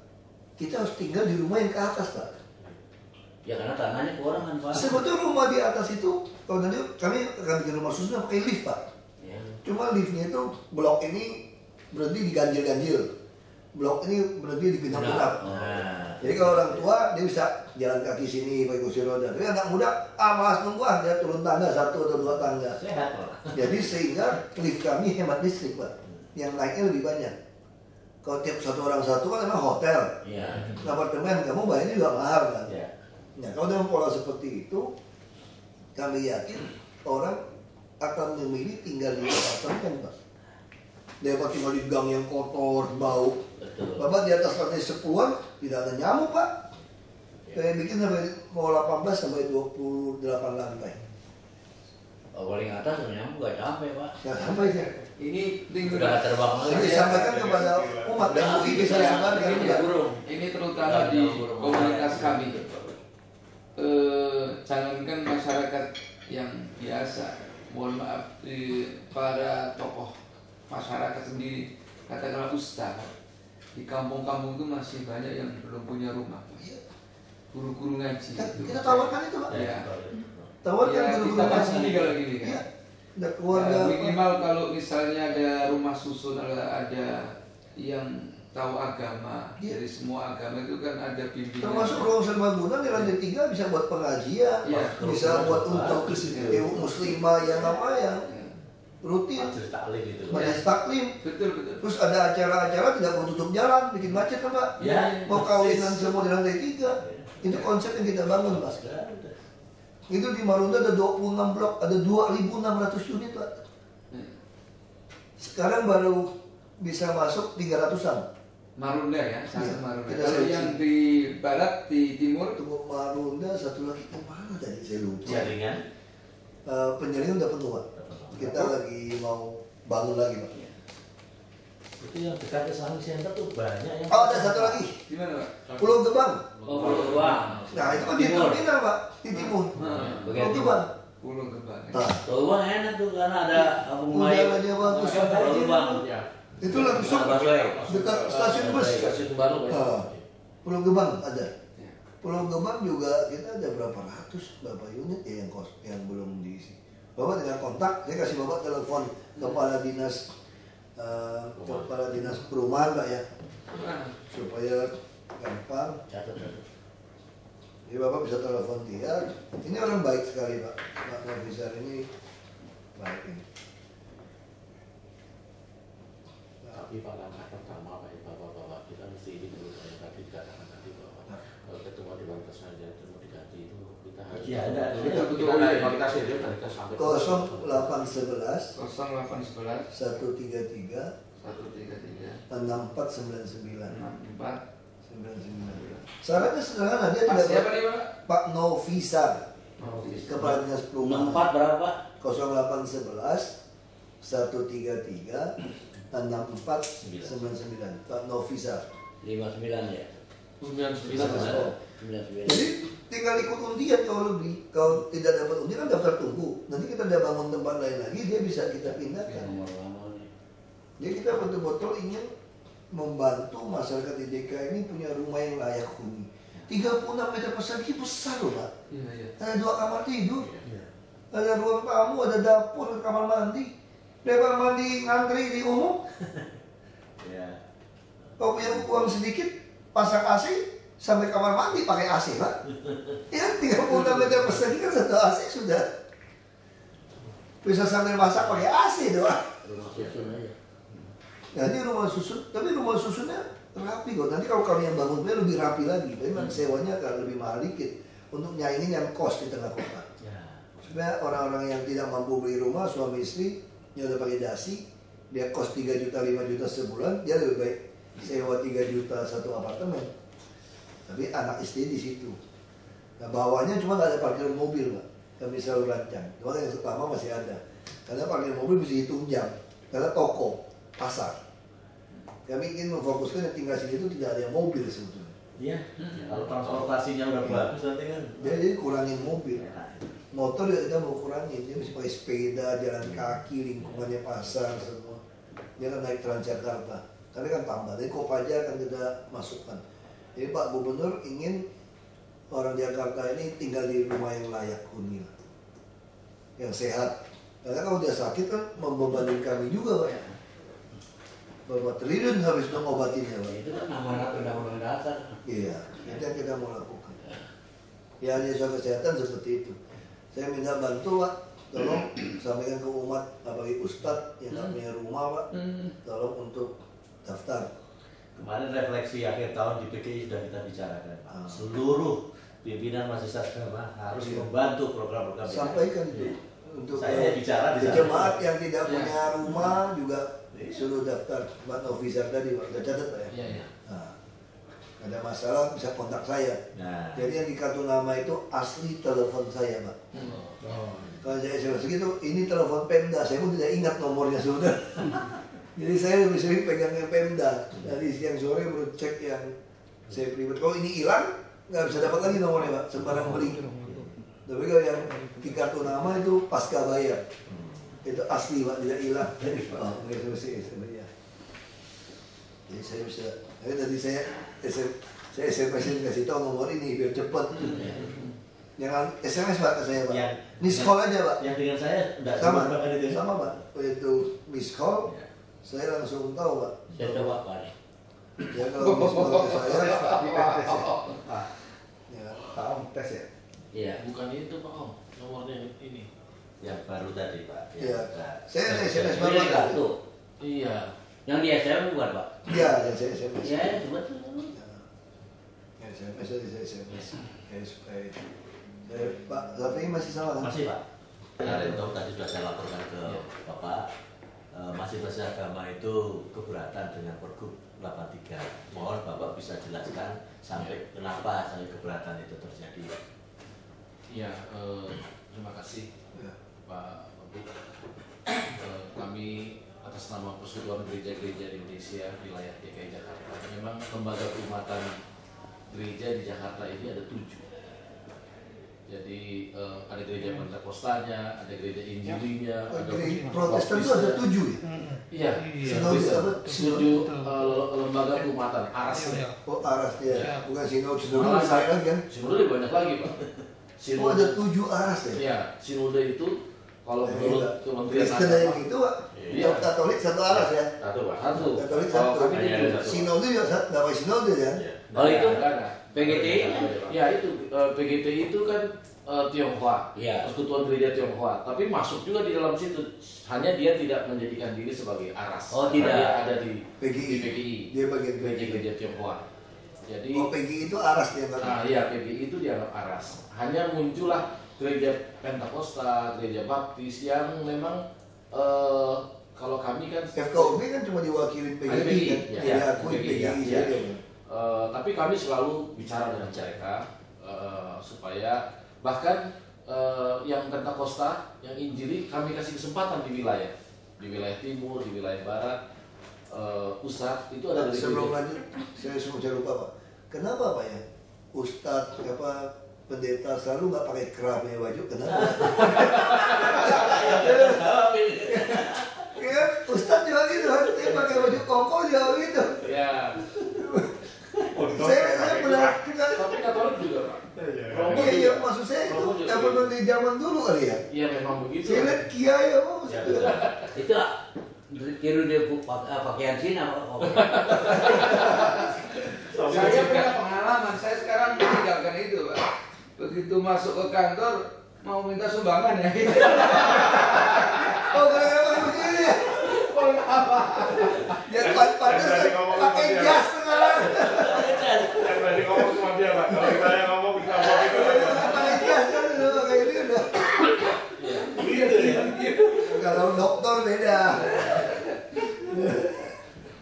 kita harus tinggal di rumah yang ke atas, Pak. Ya karena tanahnya kurang kan, Pak. Sebetulnya rumah di atas itu, kalau nanti kami akan bikin rumah susun pakai lift, Pak. Ya. Cuma liftnya itu blok ini berhenti diganjil-ganjil, blok ini berhenti digenap-genap. Nah. Jadi kalau orang tua dia bisa jalan kaki sini pakai kursi roda. Tapi anak muda malas nunggu dia turun tangga 1 atau 2 tangga. Sehat, Pak. Jadi sehingga lift kami hemat listrik, Pak. Yang naiknya lebih banyak. Kalau tiap satu orang satu kan memang hotel. Iya. Apartemen kamu bayarnya juga mahal kan. Iya. Nah kalau dengan pola seperti itu, kami yakin orang akan memilih tinggal di apartemen, Pak. Daripada tinggal di gang yang kotor, bau. Betul. Bapak di atas lantai 10-an tidak ada nyamuk, Pak. Kayak bikin sampai mau 18 sampai 28 lantai. Oh, paling atas nyamuk gak sampai, Pak. Nggak sampai ya. Ini tinggal Udah terbang lagi. Jadi disampaikan kepada umat dan UI bisa disebarkan juga. ini terutama di komunitas kami. Jangankan masyarakat yang biasa, mohon maaf para tokoh masyarakat sendiri, katakanlah ustaz, di kampung-kampung itu masih banyak yang belum punya rumah. Guru-guru ngaji itu. Kita tawarkan itu, Pak. Ya. Tawarkan Ya, guru-guru kita ngaji. masih kalau gini kan. Iya. Ada keluarga. Ya, minimal kalau misalnya ada rumah susun, ada yang tahu agama, Iya. dari semua agama itu kan ada bimbingan. Termasuk ruang serbaguna di lantai 3 bisa buat pengajian, Iya. bisa buat untuk ibu muslimah yang apa ya rutin, Majelis taklim itu. majelis taklim. Betul betul. Terus ada acara-acara tidak perlu tutup jalan, bikin macet kan, Pak? Ya, Mau kawinan semua di lantai 3. Itu konsep yang kita bangun, Pak. Itu di Marunda ada 26 blok, ada 2.600 unit, Pak. Sekarang baru bisa masuk 300-an. Marunda ya, satu Iya, Marunda. kita Kalau seleksi. yang di barat, di timur, Untuk Marunda satu lagi kemana tadi saya lupa. Jaringan. Penjaringan udah penuh, Pak. Kita lagi mau bangun lagi, Pak. Itu yang dekat Islamic Center tuh banyak yang. Oh, ada satu lagi, di mana Pak? Pulau Gebang. Oh, Pulau Gebang. Nah, itu kan di Timur. terminal, Pak, di timur. Bagian Pulau timur. Gebang. Pulau Gebang. Nah, Pulau Gebang enak tuh karena ada kampung Melayu. udaranya bagus. Pulau Gebang. Itu langsung dekat stasiun bus. Stasiun baru kan. Nah, Pulau Gebang ada. Pulau Gebang juga kita ada berapa unit ya yang belum diisi. Bapak dengan kontak, saya kasih Bapak telepon kepala dinas perumahan, Pak ya, supaya gampang. Catat. Jadi Bapak bisa telepon dia. Ini orang baik sekali, Pak. Pak Nafisar ini baik ini. Tapi pada langkah pertama Bapak kita mesti ini dulu yang tadi dikatakan tadi bahwa kalau ketua dewan kesenian itu mau diganti itu kita harus. Iya, ada. Kita ada kualitas itu dari kita sampai 0811 0811 133 133 6499 64. 99. Syaratnya sederhana, dia Pak tidak siapa nih Pak? Pak Novisa, Kepala Dinas Perumahan. 64 berapa? 0811 133 6499 Pak Novisa. 59 ya. 99. Jadi tinggal ikut undian kalau lebih. Kalau tidak dapat undian kan daftar tunggu. Nanti kita udah bangun tempat lain lagi, dia bisa kita pindahkan. Nomor lama nih. Jadi kita betul-betul ingin membantu masyarakat di DKI ini punya rumah yang layak huni. 36 meter persegi besar loh, Pak. Iya iya. Ada 2 kamar tidur, ada ruang tamu, ada dapur, ada kamar mandi. Kamar mandi ngantri di umum. Ya. Kalau punya uang sedikit, pasang AC, sampai kamar mandi pakai AC, Pak. Ya 36 meter persegi kan satu AC sudah. Bisa sambil masak pakai AC doang. Rumah susun aja. Nah ini rumah susun, tapi rumah susunnya rapi kok. Nanti kalau kami yang bangun lebih rapi lagi, memang sewanya akan lebih mahal dikit untuk nyaingin yang kos di tengah kota. Ya. Supaya orang-orang yang tidak mampu beli rumah, suami istri, dia udah pakai dasi, dia kos 3 juta, 5 juta sebulan, dia lebih baik sewa 3 juta satu apartemen. Tapi anak istri di situ. Nah bawahnya cuma nggak ada parkir mobil, Pak. Kami selalu rancang. Cuma yang pertama masih ada. Karena parkir mobil mesti hitung jam. Karena toko, pasar. Kami ingin memfokuskan yang tinggal sini itu tidak ada yang mobil sebetulnya. Iya. Kalau transportasinya udah bagus nanti kan. Jadi kurangin mobil. Motor juga kita mau kurangin, dia mesti pakai sepeda, jalan kaki, lingkungannya pasar semua. Jangan naik Transjakarta, karena kan tambah. Jadi Kopaja akan kita masukkan. Jadi Pak Gubernur ingin orang Jakarta ini tinggal di rumah yang layak huni, yang sehat. Karena kalau dia sakit kan membebani kami juga, Pak. Berapa triliun habis mengobatinnya, Pak. Itu kan amanat undang-undang dasar. Iya, itu yang kita mau lakukan. Ya, soal kesehatan seperti itu. Saya minta bantu, Pak. Tolong sampaikan ke umat, apalagi Ustadz yang nggak punya rumah, Pak. Tolong untuk daftar. Kemarin refleksi akhir tahun di PGI sudah kita bicarakan, Pak. Seluruh pimpinan mahasiswa agama harus membantu program-program. Sampaikan itu untuk saya bicara di jemaat yang tidak punya rumah juga suruh daftar. Pak Novizar tadi, Pak. Udah catat, Pak ya? Iya. Nah, ada masalah bisa kontak saya. Nah. Jadi yang di kartu nama itu asli telepon saya, Pak. Kalau saya SMS gitu, ini telepon Pemda, saya pun tidak ingat nomornya sudah. Jadi saya lebih sering pegang yang Pemda. Dari siang sore baru cek yang saya pribadi. Kalau ini hilang, nggak bisa dapat lagi nomornya, Pak. Sembarang beli. Tapi kalau yang di kartu nama itu pasca bayar, itu asli, Pak, tidak hilang. Oh, nggak bisa ya. Jadi saya bisa. Tadi saya SMS-in kasih tahu nomor ini biar cepat. Jangan SMS, Pak, ke saya, Pak. Miss call aja, Pak. Yang dengan saya enggak sama, itu. sama, Pak. Itu miss call, saya langsung tahu, Pak. Saya coba, Pak. Ya kalau miss call ke saya, Ya, Pak Om tes ya. Iya. Bukan itu Pak Om, nomornya ini. Yang baru tadi, Pak. Iya. Nah, Saya ada SMS Ini Bapak. kartu. Iya. Yang di SM bukan, Pak? Iya, yang saya SMS. Iya, coba tuh. Ya, SMS tadi saya SMS. Ya, supaya Pak Zafi masih sama kan? Masih, Pak. Kemarin tadi sudah saya laporkan ke Bapak. Mahasiswa agama itu keberatan dengan Pergub 83. Mohon Bapak bisa jelaskan sampai kenapa sampai keberatan itu terjadi. Iya, terima kasih Pak Babu. Kami atas nama Persekutuan Gereja-Gereja di Indonesia wilayah DKI Jakarta, memang lembaga keumatan gereja di Jakarta ini ada 7. Jadi ada gereja Pentekostanya, ada gereja Injilinya, ada Protestan itu ada 7 ya? Iya, Sinode apa? 7 lembaga keumatan, ARAS ya. Oh, ARAS ya. Bukan sinode Malah lebih banyak lagi kan? Sinode lebih banyak lagi, Pak. Oh, ada 7 ARAS ya? Iya, sinode itu kalau menurut Kementerian Kristen yang itu, Pak. Iya. Katolik 1 ARAS ya? Satu, Pak. Satu. Katolik Kalau 1. kami di satu. Sinode juga nggak pakai sinode ya? Oh, itu Nggak ada. PGTI? Ya itu PGTI itu kan Tionghoa, Iya. Persekutuan Gereja Tionghoa. Tapi masuk juga di dalam situ. Hanya dia tidak menjadikan diri sebagai ARAS. Oh, Karena tidak. Dia ada di PGI. PGI. Dia bagian PGI. Gereja-gereja Tionghoa. Jadi Oh, PGI itu ARAS dia nggak? iya, PGI itu dianggap ARAS. Hanya muncullah gereja Pentakosta, gereja Baptis yang memang kalau kami kan FKUB kan cuma diwakili PGI PGI, kan? ya. Diakui PGI, PGI ya. saja. Tapi kami selalu bicara dengan mereka supaya bahkan yang Pentakosta, yang Injili kami kasih kesempatan di wilayah timur, di wilayah barat, pusat itu ada dari Sebelum gereja. lanjut, saya lupa, Pak. Kenapa, Pak ya? Ustadz pendeta selalu nggak pakai kerah punya baju, kenapa? Ya, Ustadz juga gitu kan, dia pakai baju koko juga gitu. Ya, Saya pernah, tapi Katolik juga Pak. Romo iya, juga. maksud saya itu Romo juga. yang pernah di zaman dulu kali ya. Iya memang begitu. Saya lihat kiai apa maksudnya. Itu tiru dia pakaian Cina. Saya punya pengalaman, saya sekarang meninggalkan itu, Pak. Begitu masuk ke kantor, mau minta sumbangan ya. Oh, gara-gara begini ya. Oh, apa? Ya, padahal pakai jas sekarang. Yang berani ngomong cuma dia, Pak. Kalau kita yang ngomong kita ngomong itu. Pakai jas kan udah kayak ini udah. Gitu ya. Kalau dokter beda.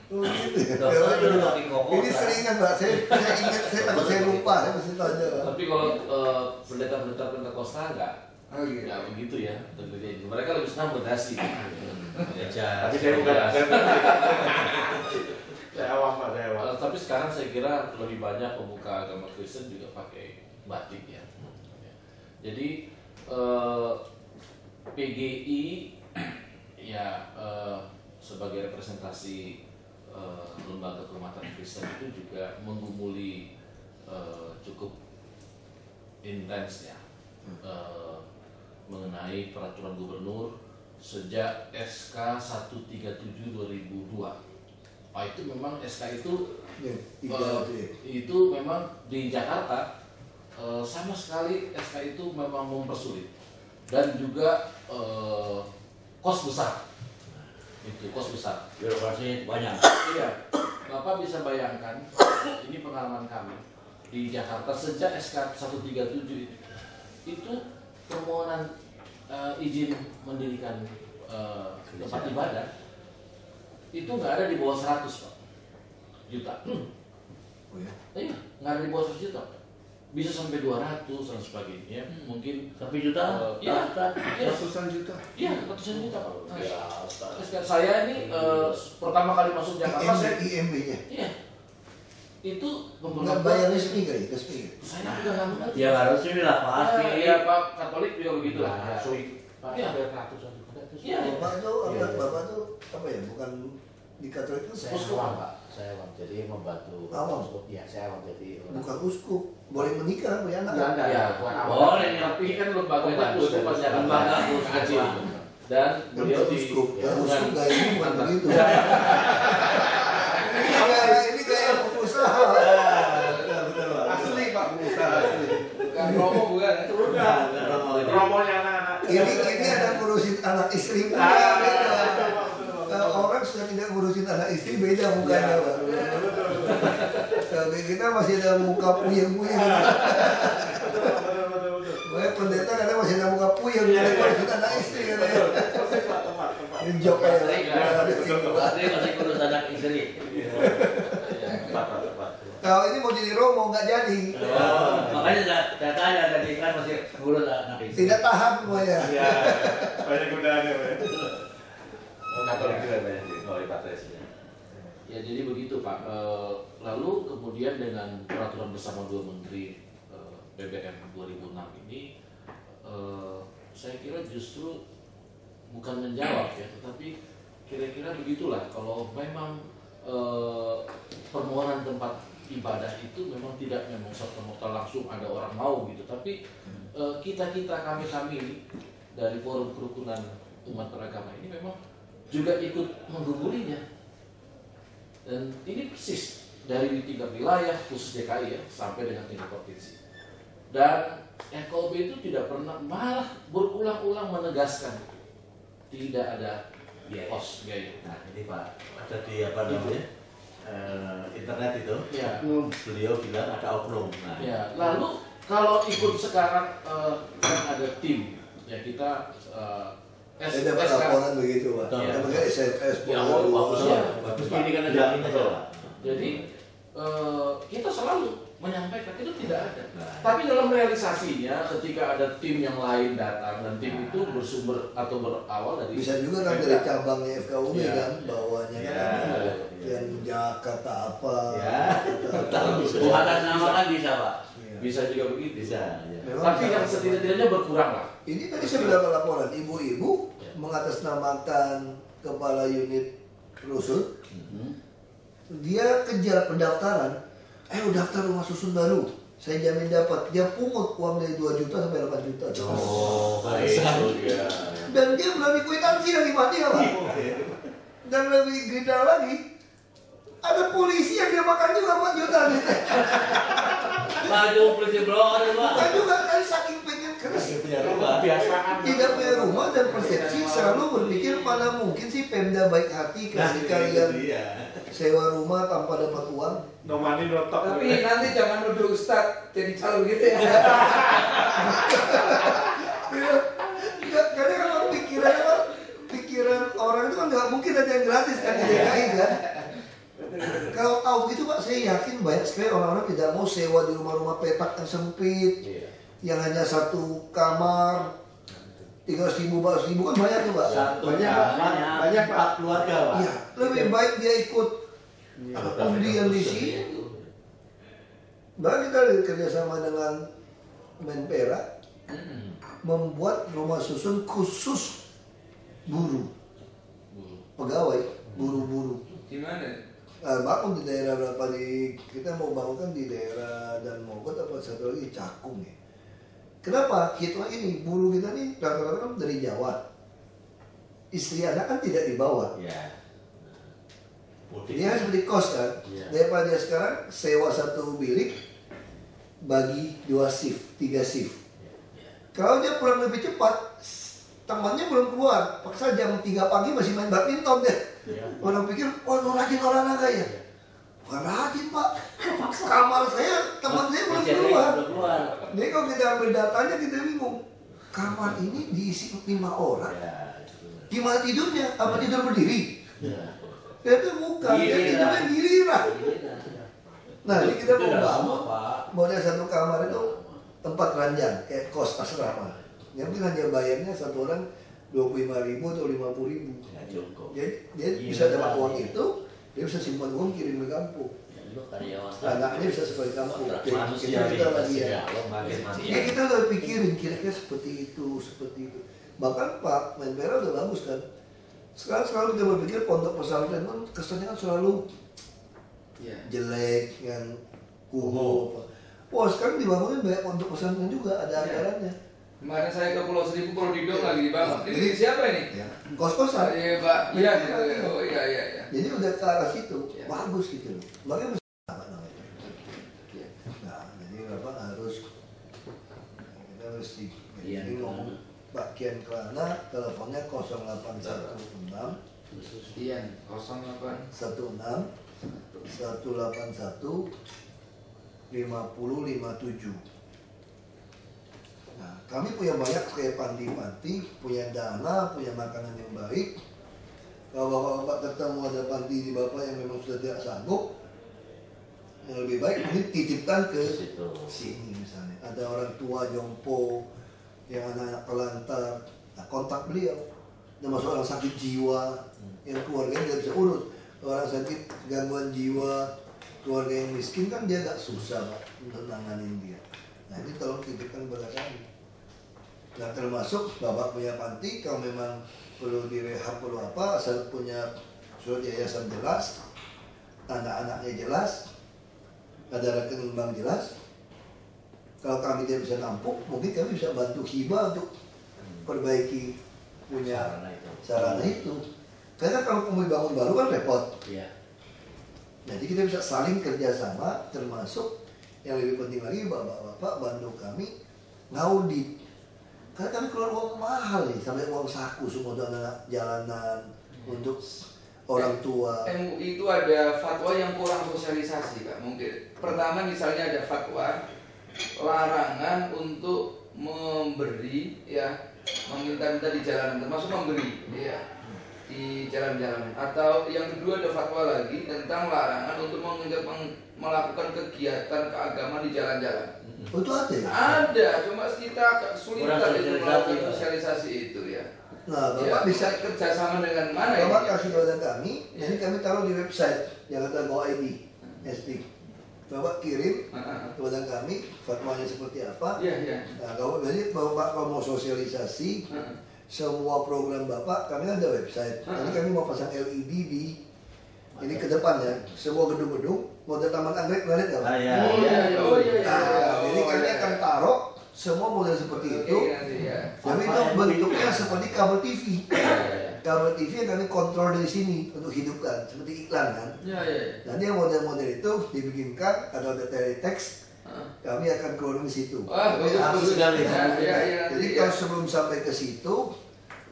Oh, gitu ya. Dokter dulu pakai koko. Ini seringan, Mbak. Saya ingat, saya takut saya lupa. Saya mesti tanya, Pak. Tapi kalau pendeta-pendeta Pentakosta enggak. Oh, gitu. Ya begitu ya. Mereka lebih senang berdasi. Gereja. Tapi saya bukan. Saya awam, Pak. Saya awam. Tapi sekarang saya kira lebih banyak pemuka agama Kristen juga pakai batik ya. Jadi PGI ya sebagai representasi lembaga keumatan Kristen itu juga menggumuli cukup intens ya mengenai peraturan gubernur sejak SK 137 2002. Itu memang SK itu itu memang di Jakarta sama sekali SK itu memang mempersulit dan juga kos besar. Itu kos besar. Birokrasi banyak. Iya. Bapak bisa bayangkan ini pengalaman kami di Jakarta sejak SK 137 itu permohonan izin mendirikan tempat ibadah itu nggak ada di bawah 100 Pak, juta. Oh ya? Iya, nggak ada di bawah 100 juta. Bisa sampai 200 dan sebagainya. Mungkin Sampai juta? Iya, Ratusan juta. iya, ratusan juta Pak. Ya, Saya ini pertama kali masuk Jakarta, saya IMB-nya. iya, itu Nggak bayar resmi kali, resmi. saya juga nggak mengerti. ya harusnya lah pasti. Ya, Pak Katolik juga begitu lah. Nah, Iya. Iya. Bapak tuh, bapak tuh apa ya? Bukan di Katolik itu Saya awam Pak, saya awam, jadi membantu Awam? uskup. Ya, saya awam jadi bukan uskup, boleh menikah, punya anak. enggak, Ya, bukan awam. boleh, tapi kan lembaganya Pembantu Uskupan dari Jakarta. lembaga Aceh. Dan beliau Bukan di uskup, ya hubungan uskup gayanya bukan antar- begitu. Ya, Ini gaya pengusaha. Asli Pak, pengusaha asli. Bukan romo bukan. Romonya anak-anak. Ini ada ngurusin anak istri punya beda. Orang sudah tidak ngurusin anak istri beda mukanya, Pak. Tapi kita masih ada muka puyeng-puyeng. Makanya pendeta kadang masih ada muka puyeng, ngurusin anak istri katanya. Ini jok ya. Pasti masih kurus anak istri. Kalau ini mau jadi romo nggak jadi, Makanya saya tanya tadi kan masih kurus anak istri. tidak tahan semuanya. Iya, banyak godaannya, Pak. Katolik juga banyak di melalui patresi. Ya jadi begitu Pak. Lalu kemudian dengan peraturan bersama dua menteri BBM 2006 ini, saya kira justru bukan menjawab ya, tetapi kira-kira begitulah. Kalau memang permohonan tempat ibadah itu memang tidak memang serta-merta langsung ada orang mau gitu, tapi kami ini dari forum kerukunan umat beragama ini memang juga ikut menggugulinya. Dan ini persis dari tingkat wilayah khusus DKI ya sampai dengan tingkat provinsi. Dan FKUB itu tidak pernah, malah berulang-ulang menegaskan tidak ada kos biaya. Nah ini Pak, ada di apa namanya internet itu, Ya. beliau bilang ada oknum. Nah, Ya, lalu kalau ikut sekarang kan ada tim ya kita Saya dapat laporan begitu, Pak. Iya. Dapat SMS. Ya, bagus Iya. lah. Bagus ini kan ada. bilangin aja Pak. Jadi kita selalu menyampaikan itu tidak ada. Tapi dalam realisasinya ketika ada tim yang lain datang dan tim itu bersumber atau berawal dari Bisa juga kan dari cabangnya FKUB Iya. kan, bawahnya Iya. kan ada Iya. yang Jakarta apa. Ya. Bu atas nama kan bisa Pak. Iya. bisa juga begitu. Bisa. Ya. Memang Tapi yang sama-sama. setidak-tidaknya berkurang lah. Ini tadi saya mendapat laporan ibu-ibu Ya. mengatasnamakan kepala unit rusun. Dia kejar pendaftaran. Ayo daftar rumah susun baru. Saya jamin dapat. Dia pungut uang dari 2 juta sampai 8 juta. Oh, baik. ya. Dan dia belum kwitansi dari mati apa? Dan lebih gila lagi, ada polisi yang dia makan juga 4 juta. Maju polisi blok ada Pak. Bukan juga kan saking pengen keras. Punya rumah. Kebiasaan. Tidak punya rumah dan persepsi selalu berpikir mana mungkin sih Pemda baik hati kasih kalian sewa rumah tanpa dapat uang. No money, no talk. Tapi nanti jangan nuduh Ustadz jadi calon gitu ya. Karena kalau pikiran orang itu kan nggak mungkin ada yang gratis kan di DKI kan. Kalau tahu gitu Pak, saya yakin banyak sekali orang-orang tidak mau sewa di rumah-rumah petak yang sempit, yang hanya 1 kamar, 300.000, 400.000 kan banyak tuh Pak. Satu Banyak, kamar, Pak. Banyak, Pak. 4 keluarga Pak. Iya, lebih baik dia ikut undian di sini. Bahkan kita kerjasama dengan Menpera membuat rumah susun khusus buruh, pegawai, buru-buru. Di mana? Bangun di daerah berapa kita mau bangunkan di daerah dan Mogot apa satu lagi Cakung ya. Kenapa? Kita ini buruh kita nih rata-rata kan dari Jawa. Istri anak kan tidak dibawa. Ya. Dia harus beli kos kan. Daripada dia sekarang sewa satu bilik bagi 2 shift, 3 shift. Kalau dia pulang lebih cepat, temannya belum keluar, paksa jam 3 pagi masih main badminton deh. Orang pikir, oh lu rajin olahraga ya? Bukan rajin pak, kamar saya, teman saya belum keluar. Jadi kalau kita ambil datanya kita bingung, kamar ini diisi 5 orang. Gimana tidurnya? Apa tidur berdiri? Itu bukan, dia tidurnya giliran. Nah ini kita mau bangun, model satu kamar itu 4 ranjang, kayak kos asrama. Yang hanya bayarnya satu orang 25.000 atau 50.000. Jadi dia bisa dapat uang itu, dia bisa simpan uang kirim ke kampung. Anaknya bisa sekolah di kampung. Kita lagi ya. Ya kita udah pikirin kira-kira seperti itu. Bahkan Pak Menpera udah bagus kan. Sekarang kita berpikir pondok pesantren kan kesannya kan selalu jelek, yang kumuh. Wah sekarang dibangunin banyak pondok pesantren juga, ada anggarannya. Kemarin saya ke Pulau Seribu, Pulau Didong lagi dibangun. Ini siapa ini? Kos-kosan. Iya Pak. Iya. Oh iya. Jadi udah ke arah situ, bagus gitu loh. Makanya apa namanya? Nah, jadi Bapak harus kita harus jadi ngomong Pak Kian Kelana, teleponnya 0816 Kian 08 16 181 5057. Nah, kami punya banyak kayak panti-panti, punya dana, punya makanan yang baik. Kalau bapak-bapak ketemu ada panti di bapak yang memang sudah tidak sanggup, yang lebih baik mungkin titipkan ke sini misalnya. Ada orang tua jompo, yang anak-anak telantar, nah, kontak beliau. Termasuk orang sakit jiwa, yang keluarganya tidak bisa urus. Orang sakit gangguan jiwa, keluarga yang miskin kan dia agak susah Pak untuk nanganin dia. Nah ini tolong titipkan kepada kami. Nah termasuk bapak punya panti, kalau memang perlu direhab perlu apa, asal punya surat yayasan jelas, anak-anaknya jelas, ada rekening bank jelas. Kalau kami tidak bisa nampung, mungkin kami bisa bantu hibah untuk perbaiki punya sarana itu. Karena kalau kami bangun baru kan repot. Jadi kita bisa saling kerjasama, termasuk yang lebih penting lagi bapak-bapak bantu kami ngaudit. Karena kami keluar uang mahal nih, sampai uang saku semua untuk anak jalanan, untuk orang tua. MUI itu ada fatwa yang kurang sosialisasi Pak mungkin. Pertama misalnya ada fatwa larangan untuk memberi meminta-minta di jalanan, termasuk memberi di jalan-jalan. Atau yang kedua ada fatwa lagi tentang larangan untuk melakukan kegiatan keagamaan di jalan-jalan. Itu ada ya? Ada, cuma kita agak sulitan itu melakukan sosialisasi itu ya. Nah, Bapak bisa kerjasama dengan mana ya? Bapak kasih kepada kami, jadi kami taruh di website Jakarta Go ID, SD. Bapak kirim kepada kami fatwanya seperti apa. Nah, kalau jadi Bapak kalau mau sosialisasi semua program Bapak, kami ada website. Jadi kami mau pasang LED di ini ke depan ya, semua gedung-gedung model taman anggrek, lihat nggak Pak? Jadi kami akan taruh semua model seperti itu. Tapi itu bentuknya seperti kabel TV. Kabel TV yang kami kontrol dari sini untuk hidupkan, seperti iklan kan. Nanti yang model-model itu dibikinkan, ada teletext, kami akan keluar di situ. Jadi kalau sebelum sampai ke situ,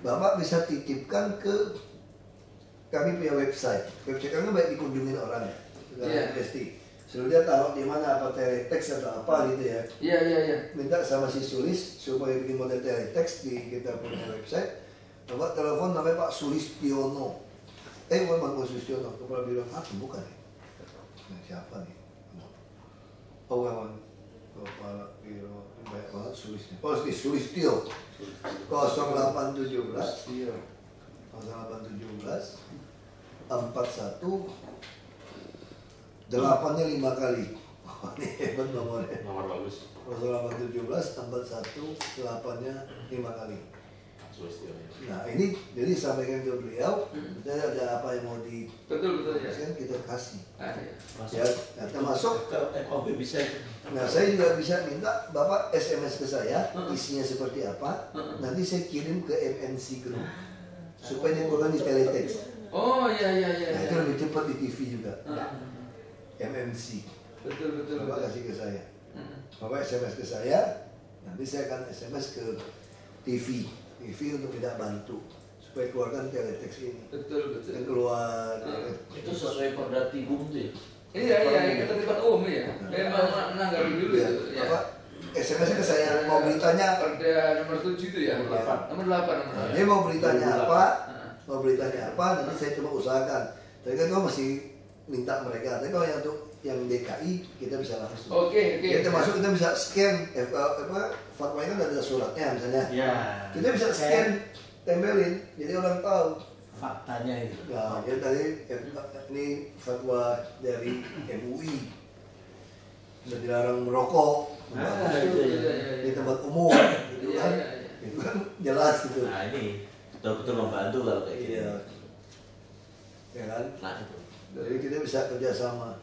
Bapak bisa titipkan ke kami punya website. Website kami baik dikunjungin orang ya. Pasti. Suruh dia taruh di mana apa teletext atau apa gitu ya. Minta sama si Sulis supaya bikin model teletext di kita punya website. Bapak telepon namanya Pak Sulistiono. Bukan Pak Sulistiono, kepala biro bukan ya? Nah, siapa nih? Oh, memang kepala biro banyak banget Sulisnya. Oh, Sulistio. 0817 41 41 8-nya 5 kali. Oh, ini hebat nomornya. Nomor bagus. 0817 41 8-nya 5 kali. Sulistiyo. Nah ini jadi sampaikan ke beliau, kita ada apa yang mau di Betul ya. kita kasih. Ya. Ya, nah, termasuk FOB bisa itu. nah saya juga bisa minta Bapak SMS ke saya, isinya seperti apa, nanti saya kirim ke MNC Group supaya diprogram di teletext. Oh iya. Nah itu lebih cepat di TV juga. MNC. Betul. Bapak kasih ke saya. Bapak SMS ke saya, nanti saya akan SMS ke TV untuk tidak bantu supaya keluarkan teletext ini. Betul. Yang keluar. Itu sesuai perda Tibum tuh ya? Iya, ketertiban umum ya. Memang menanggapi dulu Ya, ya. apa? SMS ke saya mau beritanya. Perda nomor 7 itu ya. Nomor 8. Nah, dia mau beritanya apa? Mau beritanya apa? Nanti saya coba usahakan. Tapi kan kau masih minta mereka. Tapi kalau yang untuk yang DKI kita bisa langsung. Oke. Kita masuk kita bisa scan fatwa kan ada suratnya misalnya. Ya. Kita bisa scan, tempelin, jadi orang tahu. Faktanya itu. Nah, dia tadi ini fatwa dari MUI. Sudah dilarang merokok di tempat umum, gitu kan? Itu kan jelas gitu. Nah ini betul-betul membantu kalau kayak gitu. Iya, ya kan? Nah itu. Jadi kita bisa kerjasama.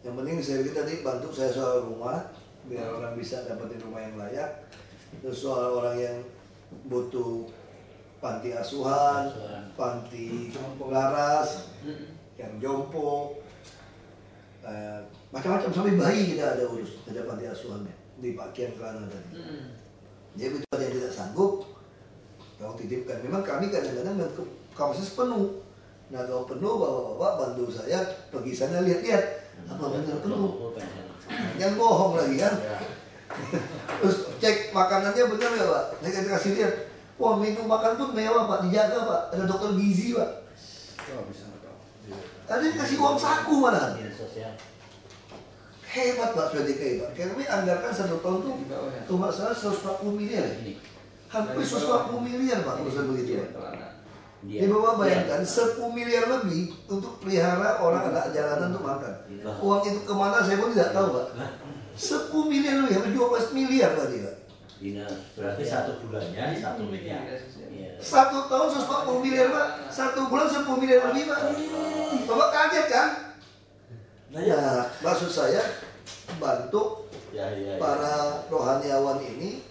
Yang penting saya tadi bantu saya soal rumah, biar orang bisa dapetin rumah yang layak. Terus soal orang yang butuh panti asuhan, panti laras, yang jompo, macam-macam sampai bayi kita ada urus, ada panti asuhannya di Pak Kian Kelana tadi. Jadi itu ada yang tidak sanggup, kalau titipkan. Memang kami kadang-kadang kapasitas penuh. Nah kalau penuh bapak-bapak bantu saya pergi sana lihat-lihat apa benar penuh. Jangan bohong lagi kan. Terus cek makanannya benar ya Pak. Saya kasih lihat. Wah menu makan pun mewah Pak, dijaga Pak. Ada dokter gizi Pak. Ada yang kasih uang saku malah. Hebat Pak sudah DKI Pak. Kami anggarkan 1 tahun tuh cuma salah 140 miliar. Hampir 140 miliar Pak urusan begitu Pak. Ini Bapak bayangkan 10 miliar lebih untuk pelihara orang anak jalanan untuk makan. Uang itu kemana saya pun tidak tahu Pak. 10 miliar lebih, hampir 12 miliar Pak dia. Berarti 1 bulannya 1 miliar. 1 tahun 140 miliar Pak. 1 bulan 10 miliar lebih Pak. Bapak kaget kan? Nah, maksud saya bantu para rohaniawan ini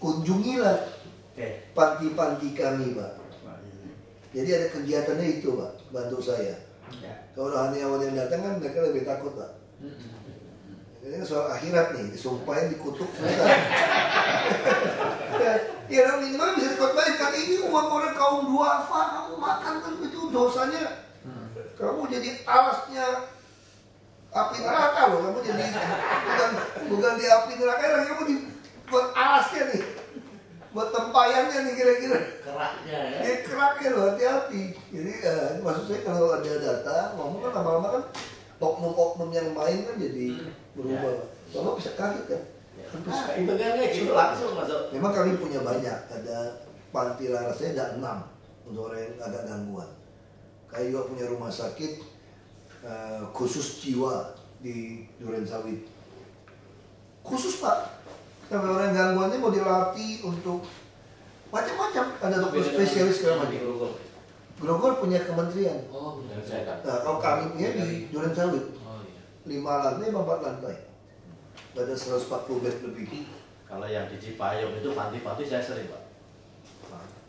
kunjungilah panti-panti kami Pak. Jadi ada kegiatannya itu Pak, bantu saya. Kalau rohaniawan yang datang kan mereka lebih takut Pak. Ini soal akhirat nih, disumpahin, dikutuk selesai. Ya minimal bisa dikotbahin kan ini uang orang kaum duafa, kamu makan kan itu dosanya. Kamu jadi alasnya api neraka loh, kamu jadi bukan di api neraka lagi, kamu buat alasnya nih, buat tempayannya nih kira-kira. Keraknya ya. Keraknya loh, hati-hati. Jadi maksud saya kalau ada data, ngomong kan lama-lama kan oknum-oknum yang main kan jadi berubah. Bapak bisa kaget kan? Itu kan kayak gitu langsung masuk. Memang kami punya banyak, ada panti larasnya ada 6 untuk orang yang ada gangguan. Kami juga punya rumah sakit khusus jiwa di Durensawit. Khusus Pak, sampai orang gangguannya mau dilatih untuk macam-macam. Ada dokter spesialis segala macam. Grogol punya kementerian. Oh, benar. Nah, kalau kami punya di Durensawit, 5 lantai, 4 lantai. Ada 140 bed lebih. Kalau yang di Cipayung itu panti-panti saya sering Pak.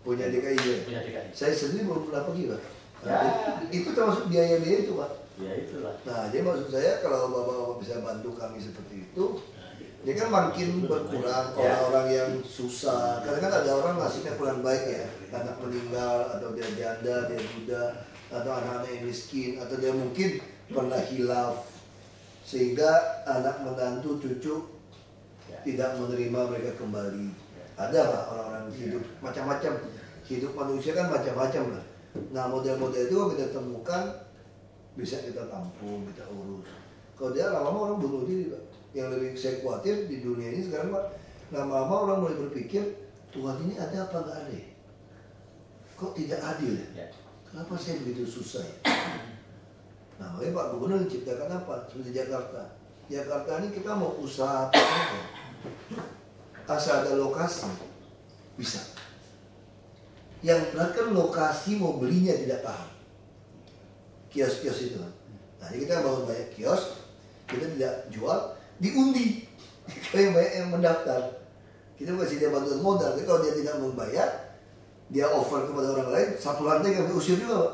Punya DKI ya? Punya DKI. Saya sendiri belum pernah pergi Pak. Ya. Itu termasuk biaya-biaya itu Pak. Ya itulah. Nah, jadi maksud saya kalau Bapak bisa bantu kami seperti itu, dia kan makin berkurang orang-orang yang susah. Karena kan ada orang nasibnya kurang baik ya, anak meninggal atau dia janda, dia duda, atau anak-anak yang miskin, atau dia mungkin pernah hilaf, sehingga anak menantu cucu tidak menerima mereka kembali. Ada Pak orang-orang hidup macam-macam, hidup manusia kan macam-macam lah. Nah model-model itu kita temukan, bisa kita tampung, kita urus. Kalau dia lama-lama orang bunuh diri Pak. Yang lebih saya khawatir di dunia ini sekarang Pak, lama-lama orang mulai berpikir Tuhan ini ada apa nggak ada? Kok tidak adil ya? Kenapa saya begitu susah ya? Nah, makanya Pak Gubernur menciptakan apa? Seperti Jakarta. Jakarta ini kita mau usaha apa saja, asal ada lokasi bisa. Yang berat kan lokasi mau belinya tidak paham. Kios-kios itu kan. Nah, jadi kita bangun banyak kios, kita tidak jual, diundi. Kalau yang banyak yang mendaftar, kita kasih dia bantuan modal. Tapi kalau dia tidak membayar, dia offer kepada orang lain, satu lantai kan diusir juga, Pak.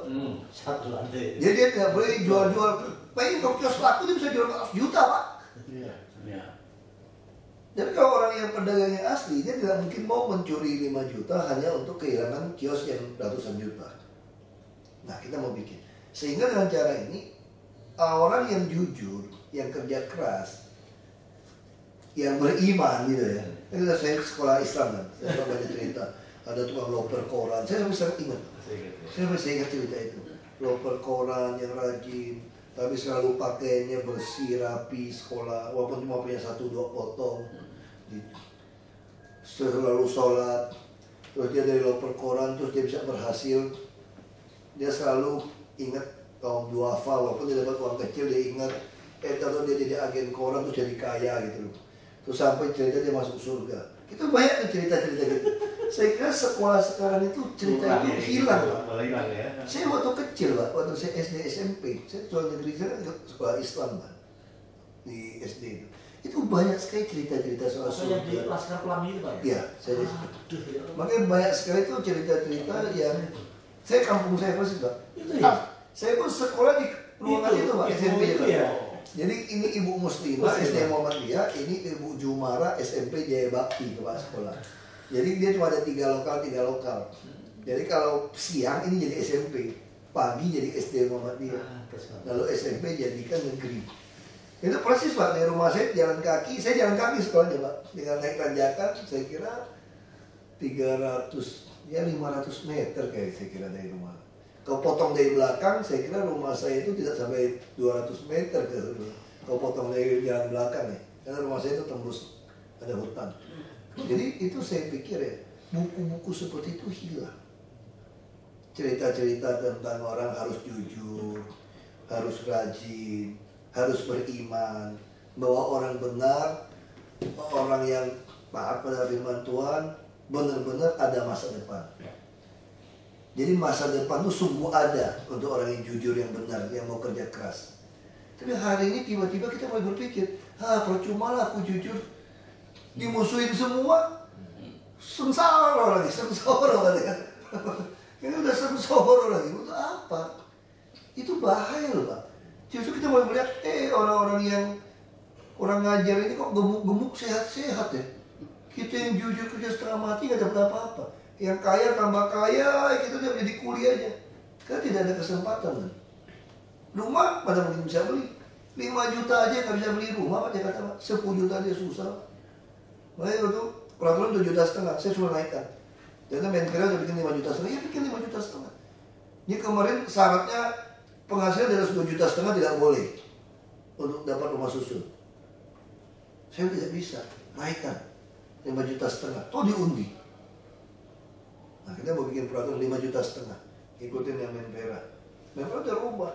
Satu lantai. Jadi dia tidak boleh jual-jual. Pengen kalau kios laku dia bisa jual 400 juta, Pak. Iya. Jadi kalau orang yang pedagang yang asli, dia tidak mungkin mau mencuri 5 juta hanya untuk kehilangan kios yang ratusan juta. Nah, kita mau bikin. Sehingga dengan cara ini, orang yang jujur, yang kerja keras, yang beriman gitu ya. Ini saya sekolah Islam kan, saya banyak cerita. Ada tukang loper koran, saya sampai ingat. Saya masih ingat cerita itu. Loper koran yang rajin, tapi selalu pakainya bersih, rapi, sekolah, walaupun cuma punya 1-2 potong. Selalu sholat, terus dia dari loper koran, terus dia bisa berhasil. Dia selalu ingat kaum duafa, walaupun dia dapat uang kecil, dia ingat. Atau dia jadi agen koran, terus jadi kaya gitu loh. Terus sampai cerita dia masuk surga. Itu banyak tuh cerita-cerita gitu. Saya kira sekolah sekarang itu cerita itu hilang, Pak. Saya waktu kecil, Pak, waktu saya SD SMP, saya sekolah negeri, saya sekolah Islam, Pak, di SD itu. Itu banyak sekali cerita-cerita soal surga. Yang di Laskar Pelangi itu, Pak? Iya, saya makanya banyak sekali itu cerita-cerita yang saya kampung saya persis, Pak. Saya pun sekolah di ruangan itu, Pak, SMP itu. Jadi ini Ibu Muslimah SD Muhammadiyah, ini Ibu Jumara SMP Jaya Bakti, Kepala Sekolah. Jadi dia cuma ada 3 lokal. Jadi kalau siang ini jadi SMP, pagi jadi SD Muhammadiyah, lalu SMP jadikan negeri. Itu persis, Pak, dari rumah saya jalan kaki sekolahnya, Pak, dengan naik tanjakan saya kira 500 meter kayak saya kira dari rumah. Kalau potong dari belakang, saya kira rumah saya itu tidak sampai 200 meter ke sana. Kalau potong dari jalan belakang ya, karena rumah saya itu tembus ada hutan. Jadi itu saya pikir ya, buku-buku seperti itu hilang. Cerita-cerita tentang orang harus jujur, harus rajin, harus beriman, bahwa orang benar, orang yang taat pada firman Tuhan, benar-benar ada masa depan. Jadi masa depan itu sungguh ada untuk orang yang jujur, yang benar, yang mau kerja keras. Tapi hari ini tiba-tiba kita mulai berpikir, percuma lah aku jujur, dimusuhin semua, sengsara lagi. Ini udah sengsara lagi, untuk apa? Itu bahaya loh, Pak. Justru kita mulai melihat, orang-orang yang orang ngajar ini kok gemuk-gemuk, sehat-sehat ya. Kita yang jujur kerja setengah mati gak dapat apa-apa. Yang kaya tambah kaya, kita udah jadi kuli aja. Karena tidak ada kesempatan kan. Rumah pada mungkin bisa beli 5 juta aja gak bisa beli rumah, Pak, dia kata, Pak, 10 juta dia susah. Makanya waktu peraturan 7,5 juta, saya suruh naikkan. Jadi Menpora udah bikin 5,5 juta, ya bikin 5,5 juta. Ini kemarin syaratnya penghasilan dari 10,5 juta tidak boleh untuk dapat rumah susun. Saya tidak bisa naikkan 5,5 juta, toh diundi. Nah, kita mau bikin peraturan 5,5 juta, ikutin yang Menpora. Menpora udah rubah.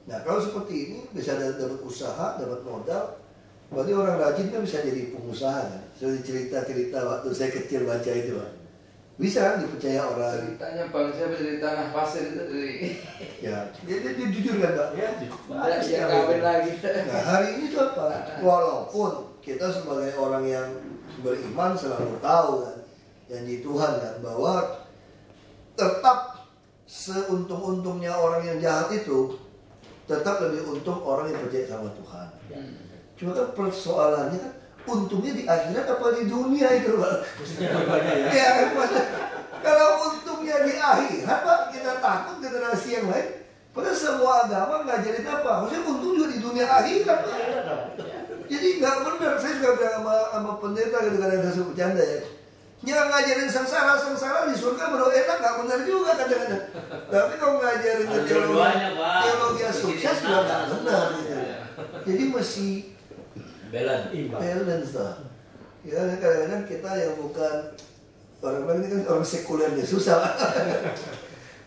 Nah, kalau seperti ini bisa dapat usaha, dapat modal, berarti orang rajin kan bisa jadi pengusaha kan. Seperti cerita-cerita waktu saya kecil baca itu, Pak. Bisa kan dipercaya orang. Ceritanya Bang siapa dari tanah pasir itu dari Ya, dia jujur kan, Pak? ya kawin lagi. Nah, hari ini tuh apa? Walaupun kita sebagai orang yang beriman selalu tahu kan, janji Tuhan kan, bahwa tetap seuntung-untungnya orang yang jahat itu tetap lebih untung orang yang percaya sama Tuhan. Cuma kan persoalannya kan, untungnya di akhirat apa di dunia itu, Pak? Ya, kalau untungnya di akhirat, Pak, kita takut generasi yang lain. Padahal semua agama ngajarin apa? Harusnya untung juga di dunia akhirat, Pak. Jadi nggak benar. Saya juga bilang sama pendeta gitu, kadang-kadang saya bercanda ya. Jangan ngajarin sengsara di surga baru enak, nggak benar juga kadang-kadang. Tapi kalau ngajarin teologi sukses juga nggak benar gitu. Jadi mesti balance lah. Ya kadang-kadang kita yang bukan orang ini kan orang sekulernya susah.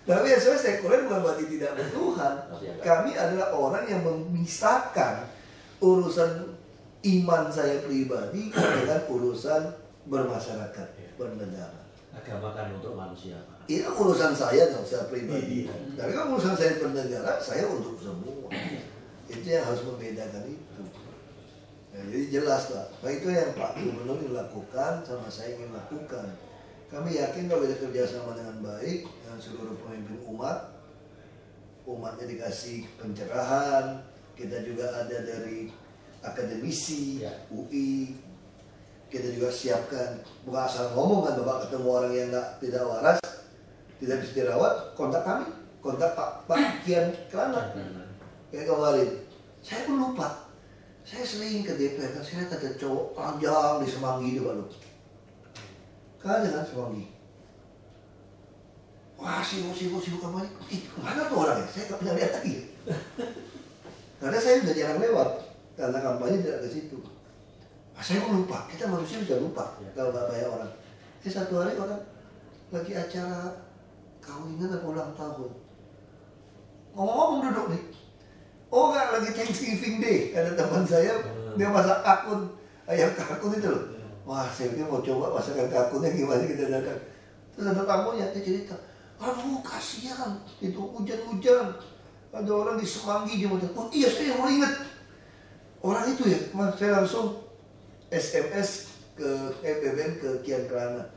Tapi biasanya sekuler bukan berarti tidak bertuhan. Kami adalah orang yang memisahkan urusan iman saya pribadi dengan urusan bermasyarakat, bernegara. Agama kan untuk manusia, Pak. Itu urusan saya dong, saya pribadi. Tapi kalau urusan saya bernegara, saya untuk semua. Itu yang harus membedakan itu. Nah, jadi jelas Pak. Nah, itu yang Pak Gubernur lakukan, sama saya ingin lakukan. Kami yakin kalau kita kerjasama dengan baik dengan seluruh pemimpin umatnya dikasih pencerahan. Kita juga ada dari akademisi, UI. Kita juga siapkan, bukan asal ngomong kan Bapak ketemu orang yang tidak waras, tidak bisa dirawat, kontak kami, kontak Pak Kian Kelana. Kayak kemarin, saya pun lupa. Saya sering ke DPR kan, saya lihat ada cowok panjang di Semanggi itu Pak Lu. Kan ada kan Semanggi. Wah sibuk kemarin. Kemana tuh orangnya? Saya nggak pernah lihat lagi. Karena saya udah jarang lewat, karena kampanye tidak ke situ. Saya pun lupa, kita manusia sudah lupa kalau nggak banyak orang. Satu hari orang lagi acara kawinan atau ulang tahun. Ngomong-ngomong duduk nih. Oh nggak, lagi Thanksgiving Day. Ada teman saya, dia masak kakun, ayam kakun itu loh. Wah saya pikir mau coba masakan kakunnya gimana, kita datang. Terus ada tamunya, dia cerita, aduh kasihan, itu hujan-hujan. Ada orang di Semanggi, dia mau datang. Oh iya saya mau ingat. Orang itu ya, saya langsung SMS ke BBM ke Kian Kelana.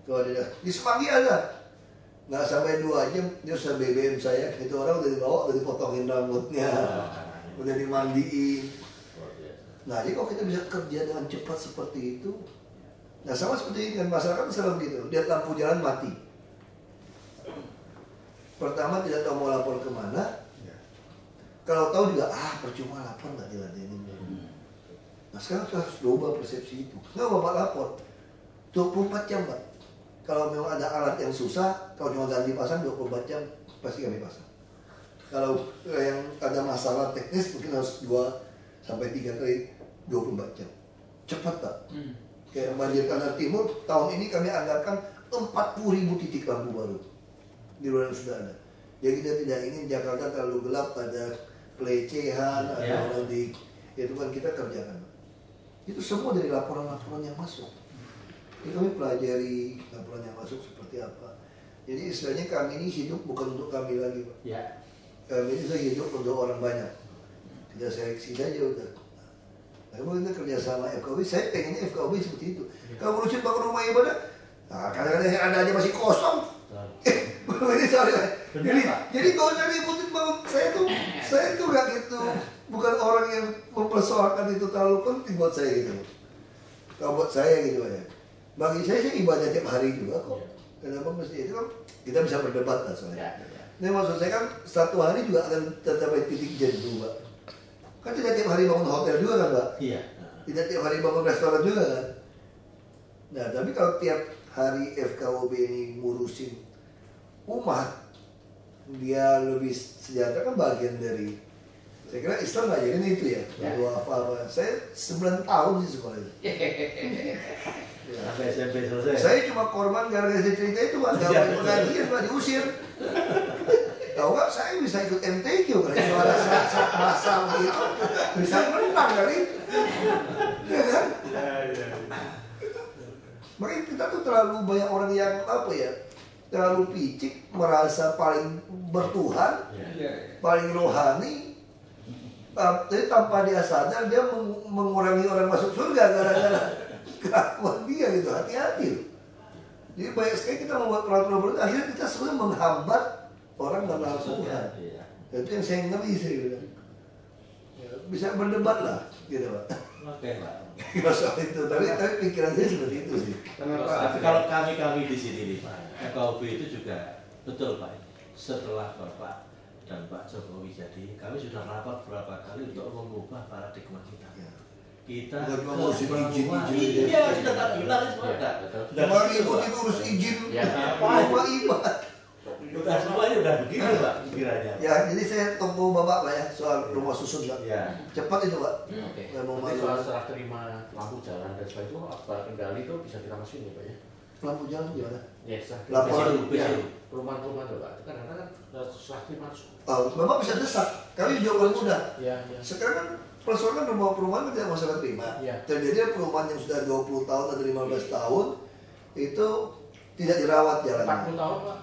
Tuh ada di Semanggi ada. Nggak sampai 2 jam dia sudah BBM saya. Itu orang udah dibawa, udah dipotongin rambutnya, udah dimandiin. Nah jadi kalau kita bisa kerja dengan cepat seperti itu, nah sama seperti ini kan masyarakat selalu begitu. Lihat lampu jalan mati. Pertama tidak tahu mau lapor kemana. Kalau tahu juga percuma lapor nggak diladenin. Nah sekarang kita harus ubah persepsi itu. Nggak Bapak lapor 24 jam Pak. Kalau memang ada alat yang susah, kalau cuma ganti pasang 24 jam pasti kami pasang. Kalau yang ada masalah teknis mungkin harus 2-3 kali 24 jam. Cepat Pak. Kayak banjir kanal timur tahun ini kami anggarkan 40.000 titik lampu baru di luar yang sudah ada. Jadi kita tidak ingin Jakarta terlalu gelap, ada pelecehan, ada orang di itu kan kita kerjakan. Itu semua dari laporan-laporan yang masuk. Jadi kami pelajari laporan yang masuk seperti apa. Jadi istilahnya kami ini hidup bukan untuk kami lagi Pak. Kami ini sudah hidup untuk orang banyak. Kita seleksi saja udah. Nah, kemudian kita kerja sama FKUB. Saya pengennya FKUB seperti itu. Kalau ngurusin bangun rumah ibadah, nah kadang-kadang yang ada aja masih kosong. Ini sorry. Jadi kalau saya ributin bangun, saya tuh gak gitu. Bukan orang yang mempersoalkan itu terlalu penting buat saya gitu. Kalau buat saya gitu ya. Bagi saya sih ibadah tiap hari juga kok. Kenapa mesti itu kan kita bisa berdebat lah soalnya. Ini maksud saya kan satu hari juga akan tercapai titik jenuh Pak. Kan tidak tiap hari bangun hotel juga kan Pak. Iya. Tidak tiap hari bangun restoran juga kan. Nah tapi kalau tiap hari FKUB ini ngurusin umat, dia lebih sejahtera kan bagian dari. Saya kira Islam ngajarin itu ya. Apa-apa. Saya 9 tahun sih sekolah itu. Sampai SMP selesai. Saya cuma korban gara-gara saya cerita itu Pak. Gak boleh pengajian Pak, diusir. Tahu nggak? Saya bisa ikut MTQ kali. Suara saat masal gitu. Bisa menang kali. Ya kan? Makanya kita tuh terlalu banyak orang yang apa ya, terlalu picik, merasa paling bertuhan, paling rohani. Tapi tanpa dia sadar dia mengurangi orang masuk surga gara-gara kelakuan dia gitu. Hati-hati loh. Jadi banyak sekali kita membuat peraturan akhirnya kita sebenarnya menghambat orang mengenal Tuhan. Itu yang saya ngeri sih bilang. Ya, bisa berdebat lah gitu Pak. Oke Pak. Soal itu, tapi pikiran saya seperti itu sih. Tapi kalau kami di sini nih Pak, FKUB itu juga betul Pak. Setelah Bapak dan Pak Jokowi jadi, kami sudah rapat berapa kali untuk mengubah paradigma kita. Kita izin. Iya, sudah tak bilang semua. Cuma ribut itu urus izin. Apa ibadah. Udah semuanya udah begini Pak pikirannya. Ya, jadi saya tunggu Bapak Pak ya soal rumah susun Pak. Cepat itu Pak. Soal serah terima lampu jalan dan sebagainya itu apa kendali itu bisa kita masukin ya Pak ya. lampu jalan gimana? Ya, Laporan perumahan-perumahan tuh Pak. Kadang-kadang sakti masuk. Bapak bisa desak. Kami juga paling mudah. Iya. Sekarang kan persoalan rumah perumahan tidak masalah terima. Iya. Terjadi perumahan yang sudah 20 tahun atau 15 tahun itu tidak dirawat jalannya. 40 tahun Pak.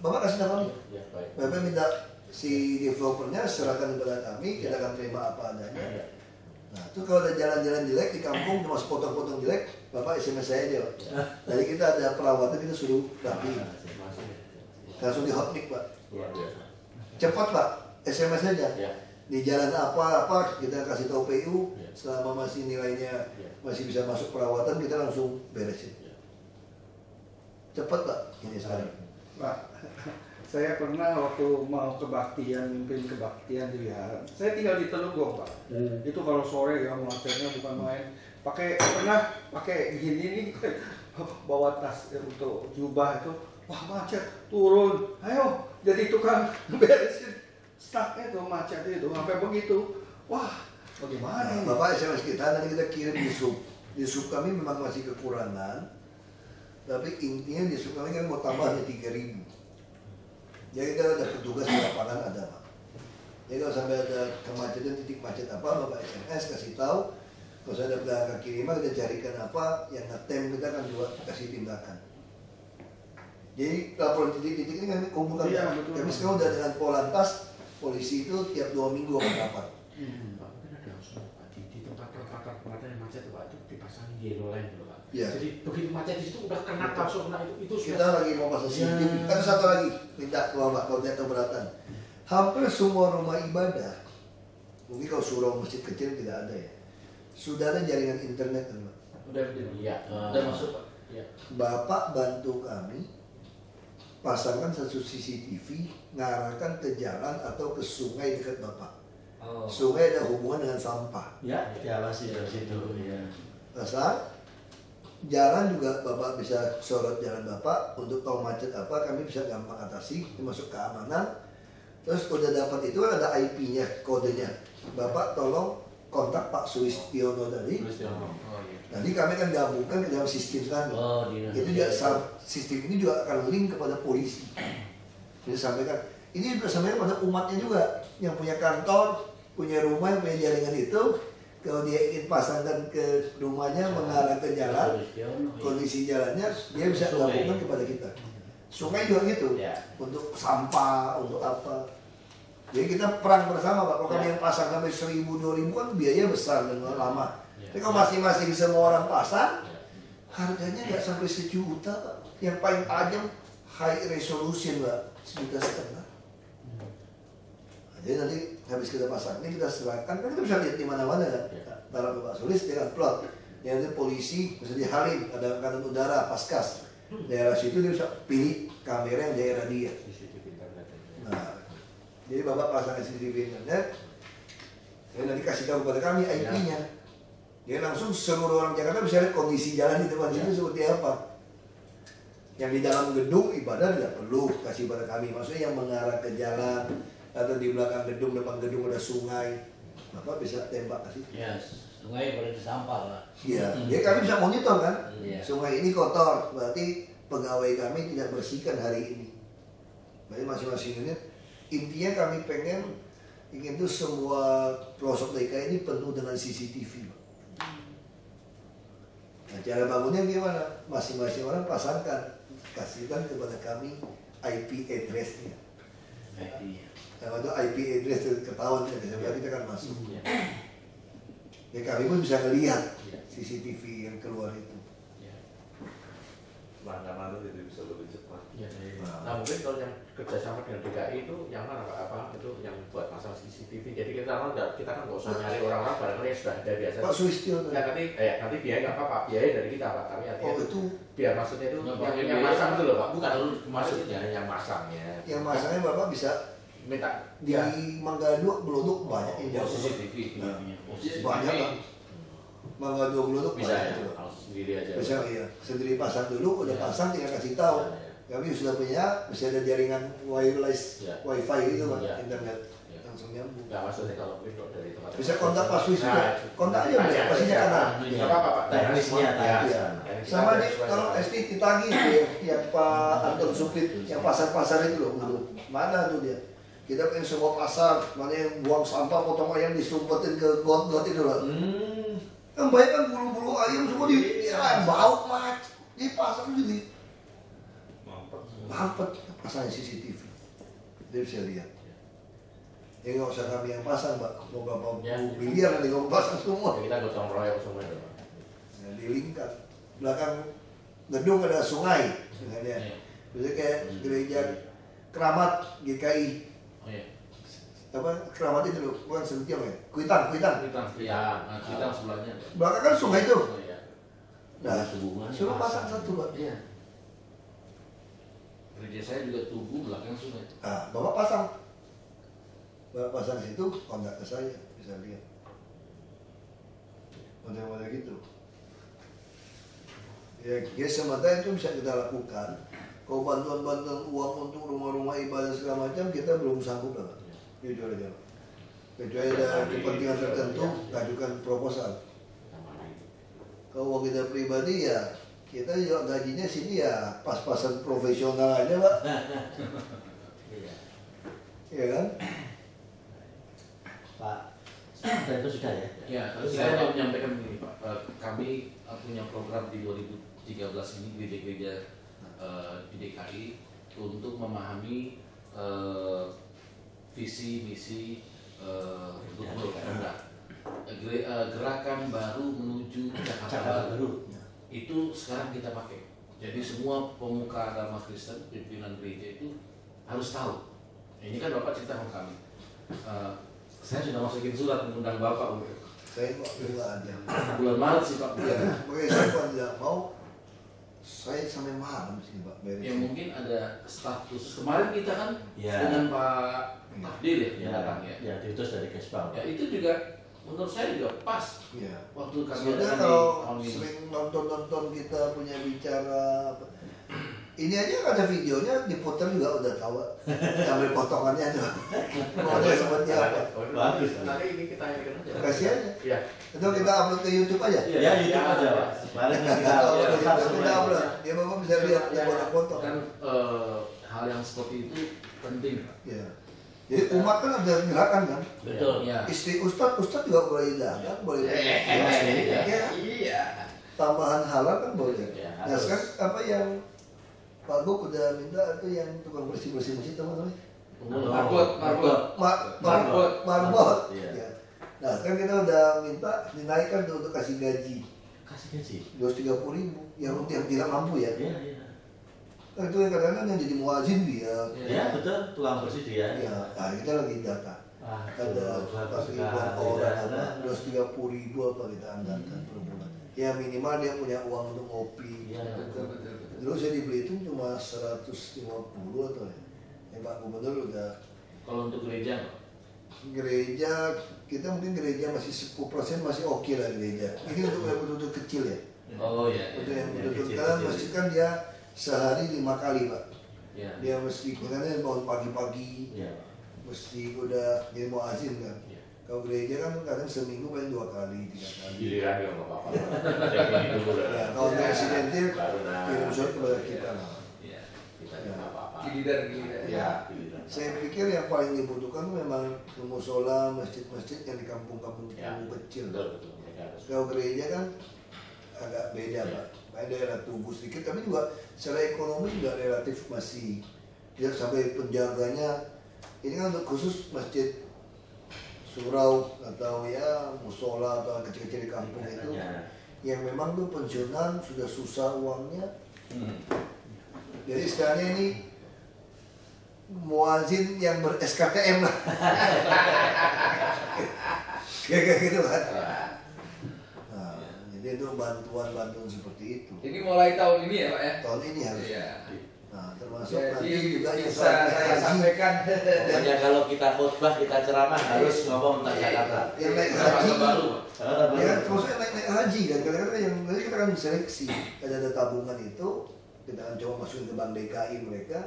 Bapak kasih nama kami. Iya, baik. Bapak minta si developernya serahkan kepada kami, kita akan terima apa adanya. Iya. Nah, itu kalau ada jalan-jalan jelek di kampung, cuma sepotong-potong jelek, Bapak SMS saya aja, Pak. Jadi kita ada perawatan, kita suruh rapi. Langsung di hotnik, Pak. Luar biasa. Cepat, Pak. SMS aja. Ya. Di jalan apa-apa, kita kasih tahu PU, Ya. selama masih nilainya Ya. masih bisa masuk perawatan, kita langsung beresin. Ya. Cepat, Pak. Ini sekarang. Pak, saya pernah waktu mau kebaktian, mimpin kebaktian di wihara. Saya tinggal di Telugong, Pak. Itu kalau sore ya macetnya bukan main. Pernah pakai gini nih, bawa tas untuk jubah itu. Wah macet, turun. Ayo, jadi tukang beresin stucknya tuh macet itu sampai begitu. Wah, bagaimana ini? Bapak SMS kita, nanti kita kirim di sub. Di sub kami memang masih kekurangan, tapi intinya di sub kami kan mau tambahnya 3.000. Jadi kita ada petugas di lapangan ada, Pak. Jadi kalau sampai ada kemacetan, titik macet apa, Bapak SMS kasih tahu. Kalau saya ada belakang kiriman, kita carikan apa yang ngetem, kita akan buat kasih tindakan. Jadi laporan titik-titik ini kami kumpulkan. Iya, betul. Kami sekarang udah dengan Polantas, polisi itu tiap 2 minggu akan rapat. Pak, mungkin ada langsung Pak di tempat perempatan yang macet tuh Pak, itu dipasang yellow line dulu Pak. Iya. Jadi begitu macet di situ udah kena langsung kena itu Kita lagi mau pasang CCTV. Ada satu lagi, minta ke Bapak kalau tidak keberatan. Hampir semua rumah ibadah, mungkin kalau surau masjid kecil tidak ada ya, sudah ada jaringan internet kan, Pak. udah iya, udah masuk Pak. Iya. Bapak bantu kami pasangkan satu CCTV ngarahkan ke jalan atau ke sungai dekat Bapak. Sungai ada hubungan dengan sampah. Ya, diawasi dari situ. Ya. Pasang jalan juga Bapak bisa sorot jalan Bapak untuk tahu macet apa, kami bisa gampang atasi, termasuk keamanan. Terus udah dapat itu kan ada IP-nya, kodenya. Bapak tolong kontak Pak Sulistiono tadi. Nanti kami akan gabungkan ke dalam sistem kami. Itu juga sistem ini juga akan link kepada polisi. Jadi sampaikan. Ini juga sampaikan pada umatnya juga yang punya kantor, punya rumah, yang punya jaringan itu. Kalau dia ingin pasangkan ke rumahnya mengarah ke jalan, kondisi jalannya dia bisa gabungkan kepada kita. Sungai juga gitu, untuk sampah, untuk apa. Jadi kita perang bersama, Pak. Kalau kami yang pasang sampai 1.000-2.000 kan biaya besar dan lama. Tapi kalau masing-masing semua orang pasang, harganya nggak sampai 1 juta, Pak. Yang paling tajam high resolution, Pak, 1,5 juta. Jadi nanti habis kita pasang ini kita serahkan, kan kita bisa lihat di mana-mana kan. Taruh ke Pak Sulis dengan plot. Yang nanti polisi, misalnya di Halim, ada angkatan udara, Paskas. Daerah situ dia bisa pilih kamera yang daerah dia. Nah, jadi Bapak pasang CCTV internet, nanti kasih tahu kepada kami IP-nya. Dia langsung seluruh orang Jakarta bisa lihat kondisi jalan di depan situ seperti apa. Yang di dalam gedung ibadah tidak perlu kasih pada kami. Maksudnya yang mengarah ke jalan atau di belakang gedung, depan gedung ada sungai, Bapak bisa tembak kasih. Ya, sungai berarti sampah lah. Iya, jadi kami bisa monitor kan. Iya. Sungai ini kotor, berarti pegawai kami tidak bersihkan hari ini. Berarti masing-masing unit. Intinya kami ingin tuh semua pelosok DKI ini penuh dengan CCTV. Nah, cara bangunnya gimana? Masing-masing orang pasangkan, kasihkan kepada kami IP address-nya. Nah, waktu IP address itu ketahuan, kita kan masuk. Ya kami pun bisa ngelihat CCTV yang keluar itu. Langganan itu jadi bisa lebih cepat. Nah mungkin kalau yang kerjasama dengan DKI itu yang mana Pak? Apa itu yang buat masalah CCTV? Jadi kita kan nggak usah nyari orang-orang barangkali yang sudah ada biasa. Pak Sulistiono. Ya nanti biaya nggak apa-apa, biaya dari kita Pak. Kami artinya itu biar maksudnya itu yang masang itu loh Pak, bukan maksudnya yang masangnya. Yang masangnya Bapak bisa minta di Mangga 2 Belodok banyak yang jauh. CCTV. Banyak Pak. Mangga 2 Belodok bisa banyak ya, itu, Pak. kalau sendiri aja. Bisa ya, sendiri pasang dulu, udah pasang tinggal kasih tahu. Kami sudah punya, bisa ada jaringan wireless, wifi gitu Pak, internet. Yang langsung nyambung. Nggak maksudnya kalau itu dari tempat. Bisa kontak Pak Swiss juga. Kontak aja boleh, pastinya kanan. Nggak apa-apa Pak. Teknisnya Iya. Sama nih kalau SD ditagih yang Pak Anton Supit yang pasar-pasar itu loh, mana tuh dia? Kita pengen sebuah pasar, mana yang buang sampah, potong ayam disumpetin ke got-got itu loh. Kan banyak kan bulu-bulu ayam semua di bau mat di pasar jadi mampet pasang CCTV, dia bisa lihat. Ya nggak usah kami yang pasang, Mbak, mau berapa miliar nanti kamu pasang semua. Kita gotong royong semua itu. Nah, di lingkar belakang gedung ada sungai, sungainya. Biasanya kayak gereja Keramat GKI. Oh iya. Apa Keramat itu loh, bukan Sentiong ya? Kuitang. Iya, kita sebelahnya. Belakang kan sungai itu. Oh iya. Nah, suruh pasang satu, Pak. Iya. Gereja saya juga tubuh belakang sungai. Nah, Bapak pasang situ, kontak ke saya, bisa lihat. Model-model gitu. Ya semata itu bisa kita lakukan. Kalau bantuan-bantuan uang untuk rumah-rumah ibadah segala macam, kita belum sanggup lah, Pak. Jujur aja. Kecuali ada kepentingan tertentu, ajukan proposal. Kalau uang kita pribadi ya, kita juga gajinya sini ya pas-pasan profesional aja, Pak. Iya kan? Pak, dan itu sudah ya? Ya, saya mau menyampaikan begini Pak. Kami punya program di 2013 ini gereja-gereja di DKI untuk memahami visi misi gerakan baru menuju Jakarta baru. Itu sekarang kita pakai. Jadi semua pemuka agama Kristen, pimpinan gereja itu harus tahu. Ini kan Bapak cerita sama kami. Saya sudah masukin surat mengundang Bapak. Saya kok juga ada. Bulan Maret sih Pak. Makanya saya kalau tidak mau, saya sampai malam sih Pak. Ya mungkin ada staf khusus. Kemarin kita kan Ya. dengan Pak Takdir ya, datang ya. Ya, diutus dari Kesbang. Ya itu juga menurut saya juga pas. Iya. Waktu kami Sebenarnya ada kalau tahun ini. sering nonton kita punya bicara apa, ini aja ada videonya diputar juga udah tahu. Ambil potongannya tuh. Mau ada seperti apa? Bagus. Nanti ini kita tanyakan aja. Kasih aja. Iya. Itu kita upload ke YouTube aja. Ya, YouTube aja, Pak. Kemarin kita Kalau upload kita upload, ya Bapak bisa lihat yang potong-potong. Kan hal yang seperti itu penting. Ya. Jadi umat kan ada gerakan kan. Betul. Ya. Istri Ustadz juga boleh dagang, boleh. Iya. Tambahan halal kan boleh. Ya, Nah harus. sekarang apa yang Pak Guk udah minta itu yang tukang bersih-bersih masjid teman-teman. Marbot. Iya. Ya. Nah sekarang kita udah minta dinaikkan tuh untuk kasih gaji Kasih gaji. 230.000 yang tidak mampu ya. Iya, iya. Kan itu yang kadang-kadang yang jadi muazin dia. Ya, betul. Tukang bersih dia. Ya, nah kita lagi data. Ah, Ada bagus ribuan sekali. orang apa 230.000 apa kita anggarkan per bulan. Ya minimal dia punya uang untuk ngopi. Iya, Betul. Dulu saya di Belitung cuma 150 atau ya Pak Gubernur udah Kalau untuk gereja Pak? gereja kita mungkin gereja masih 10% masih oke lah gereja. Ini untuk yang betul-betul kecil ya. Oh iya. Untuk yang Yang betul-betul kecil, kan kecil. masjid kan dia sehari 5 kali Pak. Ya. Dia mesti makanya bangun pagi-pagi, Iya. mesti udah jadi mau azin kan. Iya. Kalau gereja kan kadang seminggu paling 2 kali, 3 kali. Giliran ya nggak apa-apa. Saya ini dulu Ya, kalau Ya. presidentil Baru kirim surat kepada kita lah. Iya. Kita nggak apa-apa. Giliran. Ya, giliran. Saya pikir yang paling dibutuhkan itu memang musola, masjid-masjid yang di kampung-kampung Ya. kecil. Betul. Mereka harus. Kalau gereja kan agak beda Pak. Kayak daerah Tugu sedikit, tapi juga secara ekonomi juga relatif masih tidak sampai penjaganya. Ini kan untuk khusus masjid surau atau ya musola atau yang kecil-kecil di kampung itu yang memang tuh pensiunan sudah susah uangnya. Jadi istilahnya ini muazin yang ber SKTM lah. Kayak gitu kan. Nah, jadi itu bantuan-bantuan seperti itu. Ini mulai tahun ini ya Pak ya? Tahun ini harus. Iya. Nah, termasuk Jadi nanti juga yang bisa soal saya haji. sampaikan. Pokoknya kalau kita khotbah, kita ceramah harus ngomong tentang Jakarta. Yang naik Jakarta haji. baru. Ya kan, termasuk yang naik haji kan. Kadang-kadang yang nanti kita akan seleksi. Ada tabungan itu, kita akan coba masukin ke bank DKI mereka.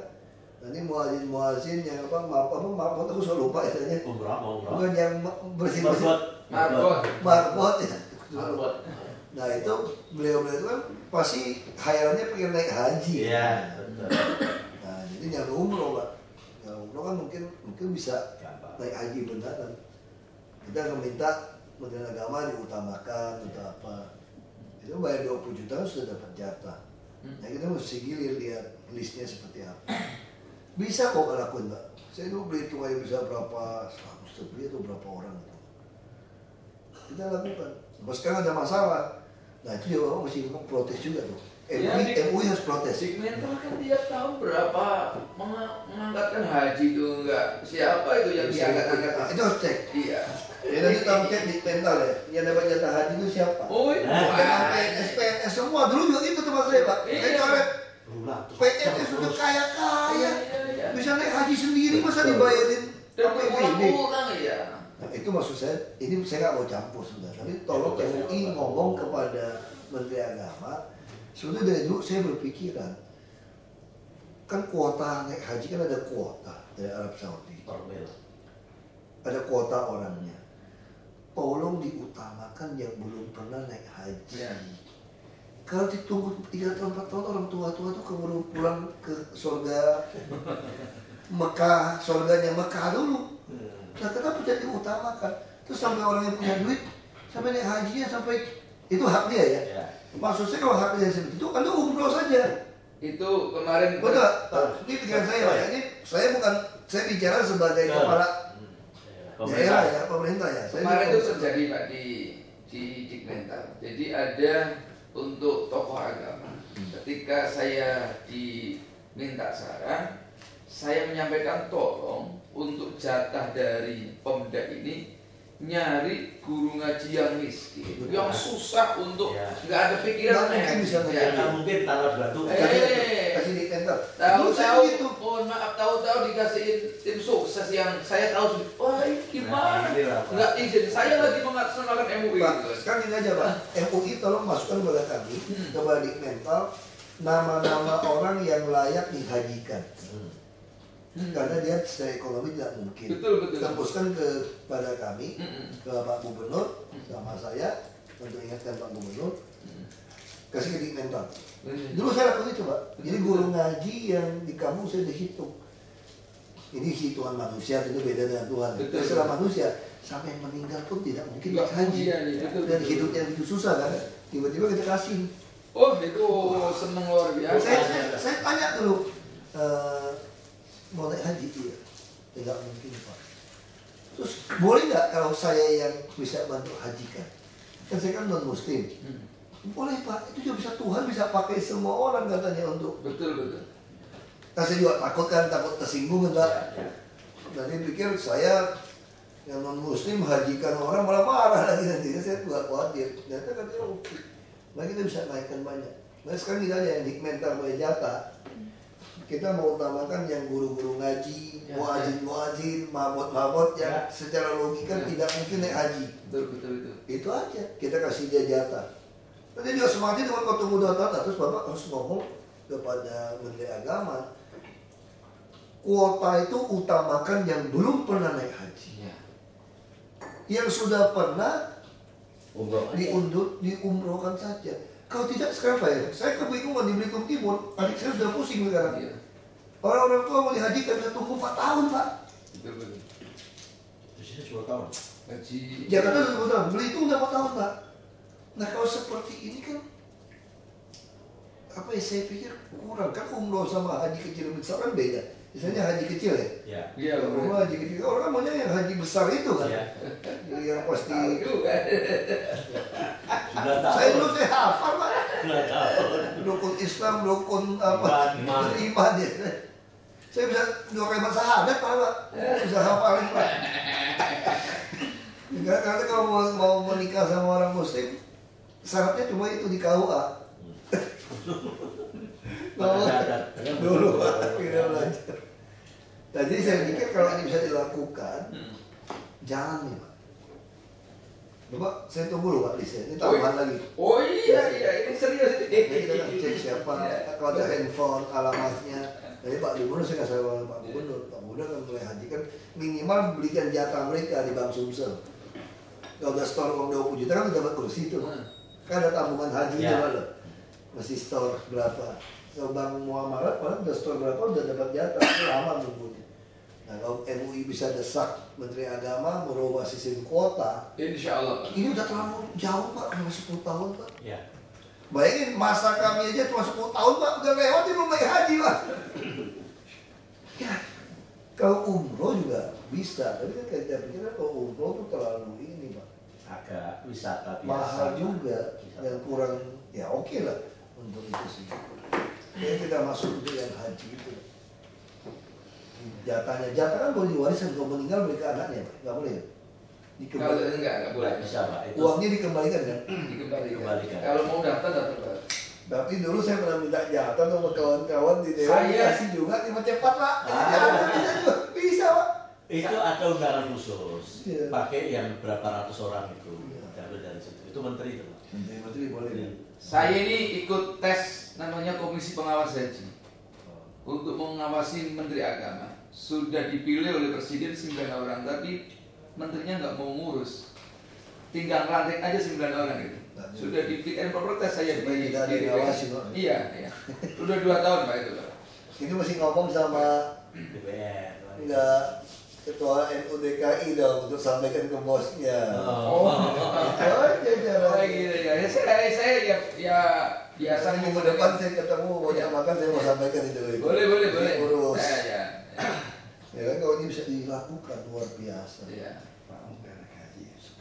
Nanti muazin yang maaf aku selalu lupa ya. Umrah. Bukan yang bersih marbot ya. Nah itu beliau itu kan pasti khayalannya pengen naik haji. Iya, betul. Nah jadi jangan umroh Pak. Yang umroh kan mungkin bisa naik haji beneran. Kita akan minta Menteri Agama diutamakan atau apa. Itu bayar 20 juta sudah dapat jatah. Nah kita mesti gilir lihat listnya seperti apa. Bisa kok lakuin Mbak. Saya dulu beli itu kayak bisa berapa 100 beli itu berapa orang itu. Kita lakukan. Terus sekarang ada masalah. Nah itu juga orang mesti protes juga tuh. MUI harus protes. Sigmental kan tiap tahun berapa mengangkatkan haji itu enggak siapa itu yang diangkat-angkat. Itu harus cek. Iya. Ya nanti tahu cek di mental ya. Yang dapat jatah haji itu siapa? Oh iya. SPNS semua dulu juga itu tempat saya Pak. Saya coret. PNS sudah kaya. Bisa naik haji sendiri masa dibayarin APBD. Ya. Nah, itu maksud saya, ini saya nggak mau campur sudah. Tapi tolong MUI ngomong kepada Menteri Agama. Sebenarnya dari dulu saya berpikiran, kan kuota naik haji kan ada kuota dari Arab Saudi. Ada kuota orangnya. Tolong diutamakan yang belum pernah naik haji. Ya. Kalau ditunggu 3 tahun 4 tahun orang tua-tua tuh keburu pulang ke surga Mekah, surganya Mekah dulu. Nah kenapa tidak diutamakan? Terus sampai orang yang punya duit sampai naik hajinya sampai itu hak dia ya. Maksud saya kalau hak dia seperti itu kan umroh saja. Itu kemarin betul. Ini pikiran saya Pak. Ini saya saya bicara sebagai kepala daerah ya, pemerintah ya. Kemarin itu terjadi Pak di Digmental. Jadi ada untuk tokoh agama. Ketika saya diminta saran, saya menyampaikan tolong untuk jatah dari Pemda ini nyari guru ngaji yang miskin, yang susah untuk nggak ada pikiran mungkin taruh bantu kasih di tender. Tahu-tahu, mohon maaf, tahu-tahu dikasihin tim sukses yang saya tahu, wah gimana? Nggak izin, saya lagi mengatasnamakan MUI. Sekarang ini aja Pak, MUI tolong masukkan kepada kami, kepada Digmental, nama-nama orang yang layak dihajikan. Karena dia secara ekonomi tidak mungkin. Betul. Tembuskan kepada kami, ke Pak Gubernur, sama saya, untuk ingatkan Pak Gubernur, kasih ke Digmental. Dulu saya lakukan itu Pak. Jadi guru ngaji yang di kampung saya dihitung. Ini hitungan manusia, itu beda dengan Tuhan. Setelah manusia, sampai meninggal pun tidak mungkin haji. Dan hidupnya begitu susah kan. Tiba-tiba kita kasih. Oh itu seneng luar biasa. Saya tanya dulu. Mau naik haji iya, tidak mungkin Pak. Terus boleh nggak kalau saya yang bisa bantu hajikan? Kan saya kan non muslim. Boleh Pak, itu juga bisa Tuhan bisa pakai semua orang katanya untuk. Betul. Nah saya juga takut tersinggung enggak. Nanti pikir saya yang non muslim hajikan orang malah marah lagi nanti. Saya juga khawatir. Ternyata katanya oke. Nah kita bisa naikkan banyak. Nah sekarang kita ada yang Digmental punya jatah. Kita mau utamakan yang guru-guru ngaji, muazin, mabot yang secara logika tidak mungkin naik haji. Betul. Itu aja, kita kasih dia jatah. Nanti dia semangat itu kalau tunggu 2 tahun, terus Bapak harus ngomong kepada Menteri Agama, kuota itu utamakan yang belum pernah naik haji. Yang sudah pernah diumrohkan saja. Kalau tidak sekarang Pak ya, saya kebingungan di Belitung Timur, adik saya sudah pusing sekarang. Orang-orang tua mau dihajikan bisa tunggu 4 tahun Pak. Betul. Di sini 10 tahun. Jakarta 10 tahun, Belitung udah 4 tahun Pak. Nah kalau seperti ini kan, apa ya saya pikir kurang. Kan umroh sama haji kecil besar kan beda. Misalnya haji kecil ya? Iya. Umroh haji kecil, orang maunya yang haji besar itu kan. Yang pasti. Saya dulu saya hafal Pak. Rukun Islam, rukun apa? Iman ya. Saya bisa 2 kalimat syahadat Pak. Bisa hafalin Pak. Karena kalau mau menikah sama orang muslim, syaratnya cuma itu di KUA. Dulu Pak, kita belajar. Nah, jadi saya pikir kalau ini bisa dilakukan, jalan nih Pak. Bapak, saya tunggu loh Pak listnya, ini tambahan lagi. Oh iya, ini serius. Jadi kita cek siapa, kalau ada handphone, alamatnya. Jadi Pak Gubernur, saya kasih tahu Pak Gubernur kan mulai haji kan minimal belikan jatah mereka di Bank Sumsel. Kalau udah store uang 20 juta kan udah dapat kursi itu. Kan ada tabungan haji itu loh. Masih store berapa? Kalau Bank Muamalat malah udah store berapa udah dapat jatah, itu lama nunggunya. Nah kalau MUI bisa desak Menteri Agama merubah sistem kuota, Insya Allah. ini udah terlalu jauh Pak, cuma 10 tahun Pak. Ya. Bayangin masa kami aja cuma 10 tahun Pak, udah lewat dia belum naik haji Pak. Ya, kalau umroh juga bisa, tapi kan kita pikir kalau umroh tuh terlalu ini Pak. Agak wisata biasa. Mahal juga, yang kurang, ya oke lah untuk itu sih. Ya kita masuk untuk yang haji itu. Jatah kan boleh diwariskan, kalau meninggal mereka anaknya Pak, nggak boleh ya? Kalau enggak boleh. Bisa Pak. Itu Uangnya dikembalikan kan? Dikembalikan. Kalau mau daftar. Tapi dulu saya pernah minta jatah sama kawan-kawan di Dewan, dikasih juga 5 cepat Pak. Bisa Pak. Itu ada undangan khusus. Iya. Pakai yang berapa ratus orang itu. Diambil dari situ. Itu menteri itu Pak. Menteri boleh ya. Saya ini ikut tes namanya Komisi Pengawas Haji untuk mengawasi Menteri Agama. Sudah dipilih oleh Presiden 9 orang, tapi menterinya nggak mau ngurus. Tinggal ranting aja 9 orang gitu. Sudah di fit and proper test saya Supaya tidak ada yang ngawasi, Pak. Iya. Udah 2 tahun Pak itu Pak. Ini mesti ngomong sama DPR. enggak ketua NU DKI dong untuk sampaikan ke bosnya. Itu aja caranya. Gitu ya. Saya ya biasa Minggu depan saya ketemu banyak makan, saya mau sampaikan itu. Boleh. Urus. Ya. Ya kan kalau ini bisa dilakukan luar biasa. Iya.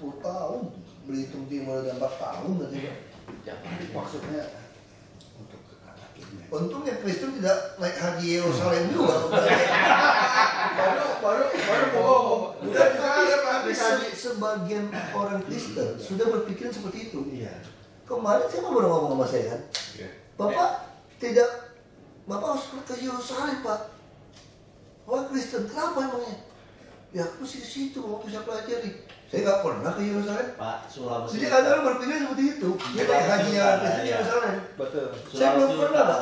10 tahun, Belitung Timur ada 4 tahun nanti Pak. Maksudnya Untungnya Kristen tidak naik haji Yerusalem juga. baru mau ngomong. Tapi sebagian orang Kristen sudah berpikir seperti itu. iya. Kemarin saya baru ngomong sama saya kan, Bapak harus ke Yerusalem Pak. Wah Kristen, kenapa emangnya? Ya aku mesti ke situ, mau bisa pelajari. Saya nggak pernah ke Yerusalem. Pak Sulawesi. Jadi ada orang berpikir seperti itu. Dia naik hajinya Kristen Yerusalem. Betul. Saya belum pernah Pak.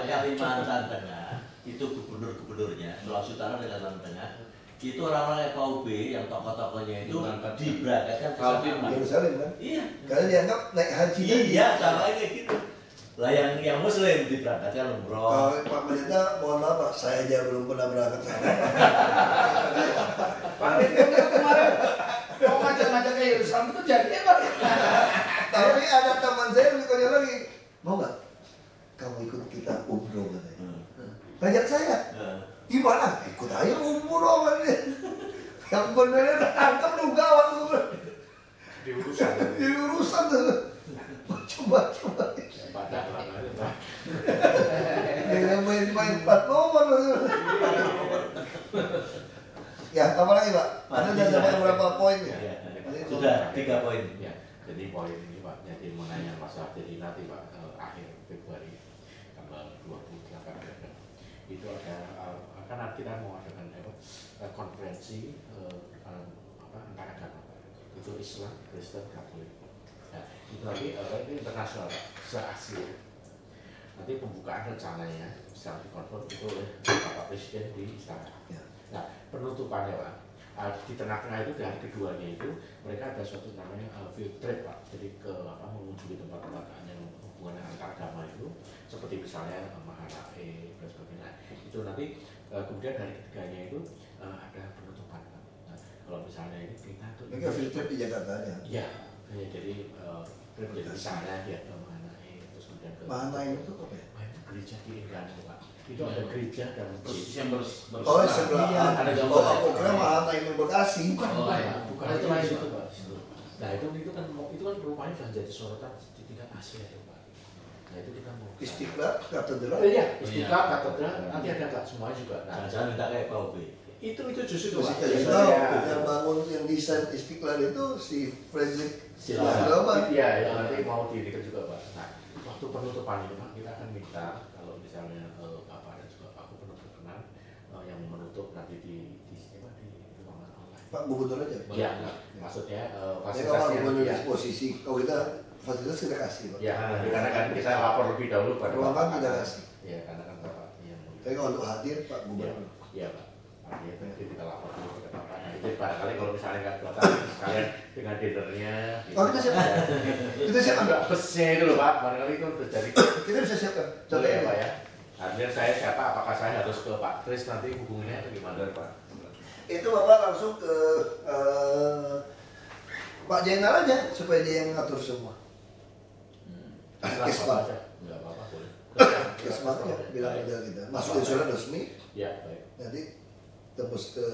Kalimantan Tengah itu gubernurnya Sulawesi Utara dan Kalimantan Tengah itu orang-orang FAUB yang tokoh-tokohnya itu diberangkatkan ke sana. Yerusalem kan? Iya. Karena dianggap naik haji kan? Iya, sama kayak gitu. Lah yang Muslim diberangkatkan umroh. Pak Pendeta, mohon maaf Pak, saya aja belum pernah berangkat sana. Pak kemarin mau ngajak-ngajak ke Yerusalem itu jadi Pak. Tapi ada teman saya lebih konyol lagi. Mau nggak? Kamu ikut kita umroh katanya. Ngajak saya. Gimana? Ikut aja umroh katanya. Yang benernya tangkap lu gawat lu. Di urusan tuh. Coba. Dengan main 4 nomor. Ya, apa lagi Pak? Ada dapat berapa poin ya? Sudah 3 poin. Ya, jadi poin ini Pak, jadi mengenai masalah jadi nanti Pak akhir Februari tanggal 28 itu ada kan kita mau adakan konferensi antar agama itu Islam, Kristen, Katolik. Nah, itu nanti ini internasional Pak, se-Asia. Nanti pembukaan rencananya secara dikonfirm itu oleh Bapak Presiden di Istana. Nah, penutupannya Pak, di tengah-tengah itu di hari keduanya itu mereka ada suatu namanya field trip Pak, jadi ke mengunjungi tempat-tempat yang hubungan antar agama itu seperti misalnya Mahanae dan sebagainya. Itu nanti kemudian hari ketiganya itu ada penutupan Pak. Nah, kalau misalnya ini kita tuh Mereka field trip di Jakarta ya? Iya, jadi trip di misalnya ya ke Mahanae terus kemudian ke Mahanae itu apa ya? gereja di Indramayu Pak. Itu ada gereja dan Persis yang Oh sebelah. Iya, ada gambar. Oh aku kira Mahanae yang Bekasi. Bukan, bukan itu lain itu Pak. Nah itu kan rupanya sudah jadi sorotan di tingkat Asia itu Pak. Nah itu kita mau. Istiqlal, katedral. Iya, Istiqlal, katedral, nanti ada Kak semuanya juga. Nah, Jangan minta kayak FAUB. itu justru Masih Pak. kasih tahu yang bangun yang desain Istiqlal itu si Fredrik Silaban. Iya, yang nanti mau dirikan juga Pak. Nah, waktu penutupan itu Pak kita akan minta kalau misalnya Bapak dan juga Pak Gubernur berkenan yang menutup nanti di ruangan online. Pak Gubernur aja. Iya, maksudnya Kalau Pak fasilitasnya. Gubernur Ya, disposisi, kalau kita fasilitas kita kasih Pak. ya, karena kan kita lapor lebih dahulu pada Ruangan Bapak. kita kasih. Ya, karena kan Bapak yang Tapi kalau untuk hadir Pak Gubernur. Iya Pak. Artinya nanti kita lapor dulu ke Bapak. Nah, itu barangkali kalau misalnya nggak datang sekalian dengan dinnernya. Oh, kita siapkan. Kita siapkan. Enggak busnya itu loh Pak. Barangkali itu terjadi. Kita bisa siapkan. Contohnya ya Pak ya. Artinya saya siapa? Apakah saya harus ke Pak Kris nanti hubungannya atau gimana Pak? Itu Bapak langsung ke Pak Jenderal aja supaya dia yang ngatur semua. Kesbang. Enggak apa-apa boleh. Kesbang ya bilang aja kita. Masukin surat resmi. Ya baik. Nanti tembus ke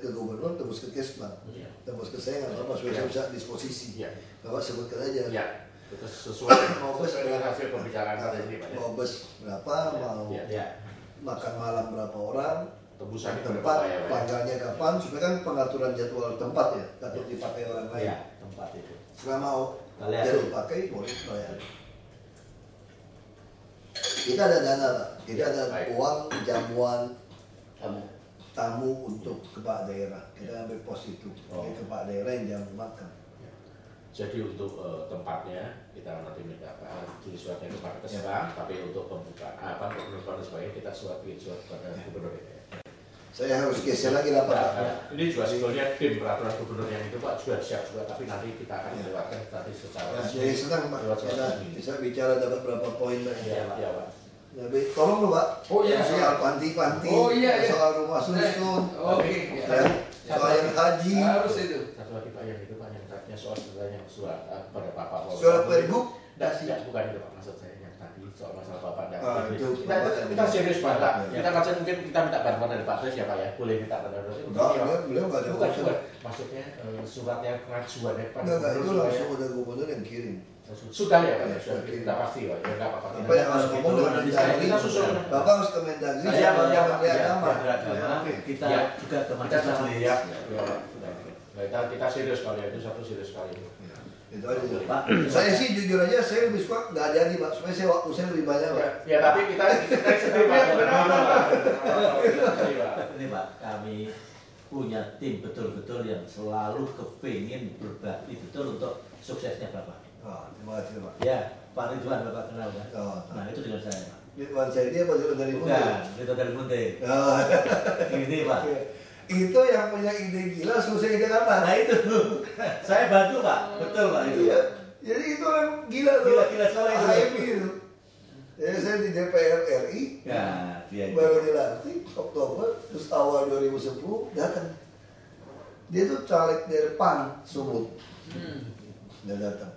gubernur, tembus ke Kesbang. Iya. Tembus ke saya nggak apa-apa supaya saya bisa disposisi. Iya. Bapak sebutkan aja. Ya. Itu sesuai Mau bus dengan berapa? hasil pembicaraan pada ini Pak ya. Mau bus berapa? Mau Ya. makan malam berapa orang? Tebusan itu Tempat, Pak ya. Pak, ya. tanggalnya kapan? Supaya kan pengaturan jadwal tempat ya, takut dipakai orang lain. Ya, tempat itu. Selama mau Kalian jadi dipakai boleh bayar. Kita ada dana Pak, kita ada Baik. uang jamuan Kamu. tamu untuk kepala daerah. Kita ambil pos itu, pakai kepala daerah yang jamu makan. Jadi untuk tempatnya kita nanti minta tulis suratnya kepada Kesbang, tapi untuk pembukaan penutupan dan sebagainya kita surat kepada gubernur ya. Saya harus geser lagi lah Pak. Nah, ini juga sebetulnya tim peraturan gubernur yang itu Pak juga siap juga, tapi nanti kita akan lewatkan tadi secara Nah, jadi senang Pak, lewat kita surat resmi. bisa bicara dapat berapa poin Pak. Iya Pak. Jadi tolong loh Pak. Oh, iya. Soal panti-panti, Oh, iya, iya. soal rumah susun, Oke. ya, soal yang haji, Harus itu. Satu lagi Pak yang itu Pak yang tanya soal sebenarnya surat pada Bapak. soal pergub. Tidak, bukan itu Pak maksud saya yang tadi soal masalah Bapak dan Ah, itu kita serius Pak. Ya. Kita kaca mungkin kita minta bantuan dari Pak Kris ya Pak ya, boleh minta bantuan dari Enggak, beliau nggak ada bukan urusan. bukan maksudnya suratnya pengajuan ya Pak. Enggak, itu Supaya- langsung udah gubernur yang kirim. Sudah ya Pak, Ya, sudah sudah. kita pasti Pak, ya enggak apa-apa. Apa yang harus ngomong dengan nanti Mendagri? kita susul. Bapak harus ke Mendagri, Saya sama ya, Menteri ya, Agama. ya, Karena kita Ya. juga ke Kita majelis. sudah ya. Kita serius Pak ya, itu satu serius sekali. Itu aja. Pak. Saya sih jujur aja, saya lebih suka nggak jadi Pak, supaya saya waktu saya lebih banyak Pak. Ya tapi kita sendiri Pak. Ini Pak, kami punya tim betul-betul yang selalu kepingin berbakti betul untuk suksesnya Bapak. Oh, terima kasih Pak. Ya, Pak Ridwan Bapak kenal kan? Oh, Nah itu dengan saya Pak. Ridwan saya dia Pak Ridwan dari Bukan, Munti. itu dari Munte. Oh, Ini Pak. itu yang punya ide gila susah ke Jakarta. Nah itu, saya bantu Pak, betul Pak itu. Iya. Jadi itu orang gila tuh. Gila-gila sekali itu. HMI itu. Jadi saya di DPR RI, Ya, dia itu. baru dilantik Oktober, terus awal 2010 datang. Dia tuh caleg dari PAN Sumut. Dia datang.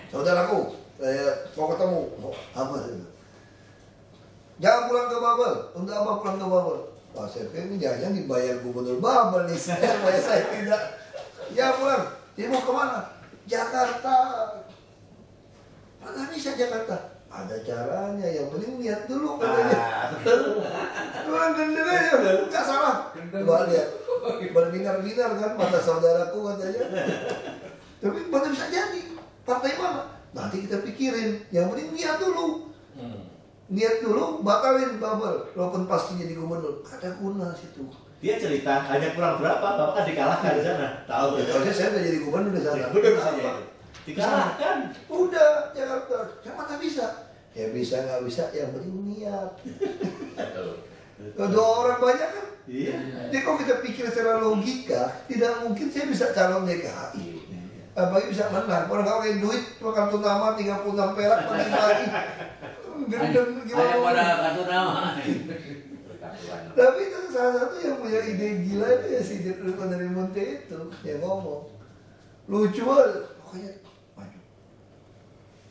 Saudaraku, saya mau ketemu. Oh, apa itu? Jangan pulang ke Babel. Untuk apa pulang ke Babel? Pak Sepe ini jangan dibayar gubernur Babel nih supaya saya tidak. Ya pulang. Dia mau kemana? Jakarta. Mana bisa Jakarta? Ada caranya. Yang penting lihat dulu katanya. Betul. Orang gendeng aja, nggak salah. Coba lihat, berbinar-binar kan mata saudaraku katanya. Tapi mana bisa jadi? Partai mana? Nanti kita pikirin. Yang penting niat dulu. Niat dulu, batalin Babel. Walaupun pasti jadi gubernur, ada guna situ. Dia cerita hanya kurang berapa, Bapak dikalahkan di sana. Tahu Ya, harusnya saya udah jadi gubernur di sana. Bener Apa? saja. Dikalahkan. Udah, Jakarta. Yang mana bisa? Ya bisa nggak bisa, yang penting niat. Kalau dua orang banyak kan? Iya. Jadi kalau kita pikir secara logika, tidak mungkin saya bisa calon DKI. Apalagi bisa menang. Orang nggak pakai duit, kartu nama 36 perak, paling lagi. Gendeng Hanya pada gimana? kartu nama. Tapi itu salah satu yang punya ide gila itu ya si Ridwan dari Munte itu yang ngomong. Lucu banget. Pokoknya maju.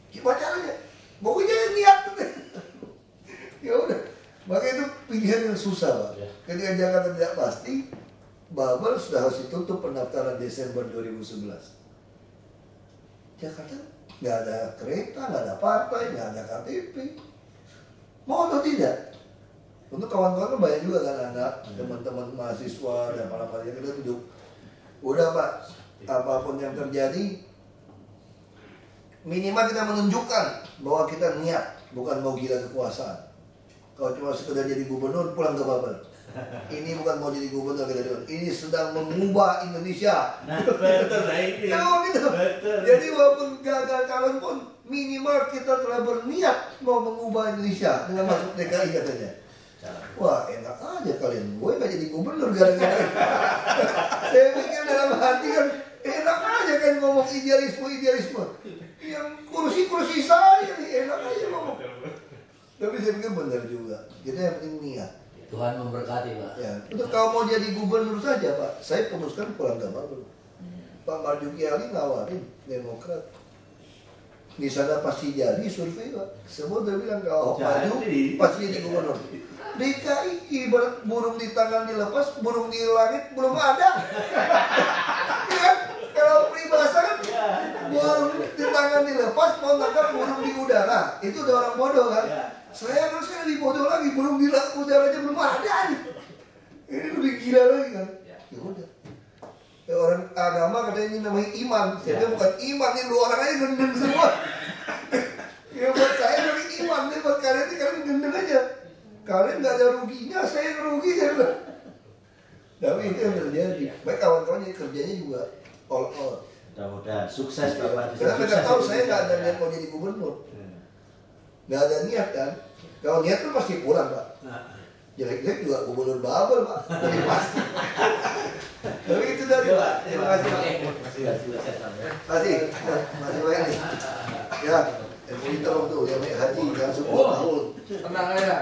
Gimana caranya? Pokoknya niat. Ya udah. Maka itu pilihan yang susah Pak. Ya. Ketika Jakarta tidak pasti, Babel sudah harus ditutup pendaftaran Desember 2011. Jakarta nggak ada kereta, nggak ada partai, nggak ada KTP. Mau atau tidak? Untuk kawan-kawan banyak juga kan anak, teman-teman mahasiswa dan para yang kita duduk. Udah Pak, apapun yang terjadi, minimal kita menunjukkan bahwa kita niat, bukan mau gila kekuasaan. Kalau cuma sekedar jadi gubernur, pulang ke Babel. Ini bukan mau jadi gubernur, ini sedang mengubah Indonesia. Nah, betul, nah ini. Tahu gitu. Betul. Jadi walaupun gagal calon pun, minimal kita telah berniat mau mengubah Indonesia dengan masuk DKI katanya. Wah enak aja kalian, gue gak jadi gubernur gara-gara itu. Saya pikir dalam hati kan, enak aja kan ngomong idealisme. Yang kursi saya nih, enak aja ngomong. Tapi saya pikir benar juga, kita yang penting niat. Tuhan memberkati Pak. Ya, untuk kalau mau jadi gubernur saja Pak, saya putuskan pulang ke Bogor. Pak Marzuki Ali nawarin Demokrat. Di sana pasti jadi survei Pak. Semua udah bilang kalau maju pasti jadi gubernur. DKI ibarat burung di tangan dilepas, burung di langit belum ada. Ya kan? Kalau peribahasa kan burung di tangan dilepas, mau tangkap burung di udara. Itu udah orang bodoh kan? Saya lebih bodoh lagi, burung di udara aja belum ada nih. Ini lebih gila lagi kan? Ya udah. Ya, orang agama katanya ini namanya iman. Saya bukan iman, ini dua orang aja gendeng semua. Ya buat saya dari iman, nih buat kalian ini kalian gendeng aja. Kalian nggak ada ruginya, saya yang rugi saya bilang. Tapi itu yang terjadi. Baik kawan-kawan ini kerjanya juga all out. Mudah-mudahan sukses Bapak. Karena mereka tahu saya nggak ada niat mau jadi gubernur. Nggak ada niat kan. Kalau niat kan pasti pulang Pak. Jelek-jelek juga gubernur Babel Pak. Jadi pasti. Tapi itu dari Pak. Terima kasih Pak. Masih banyak nih. Ya, MUI tolong tuh yang naik haji yang 10 tahun. Tenang aja.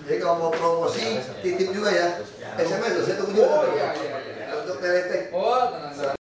Jadi kalau mau promosi titip juga ya. SMS tuh, saya tunggu juga. Untuk teletek. Oh, tenang.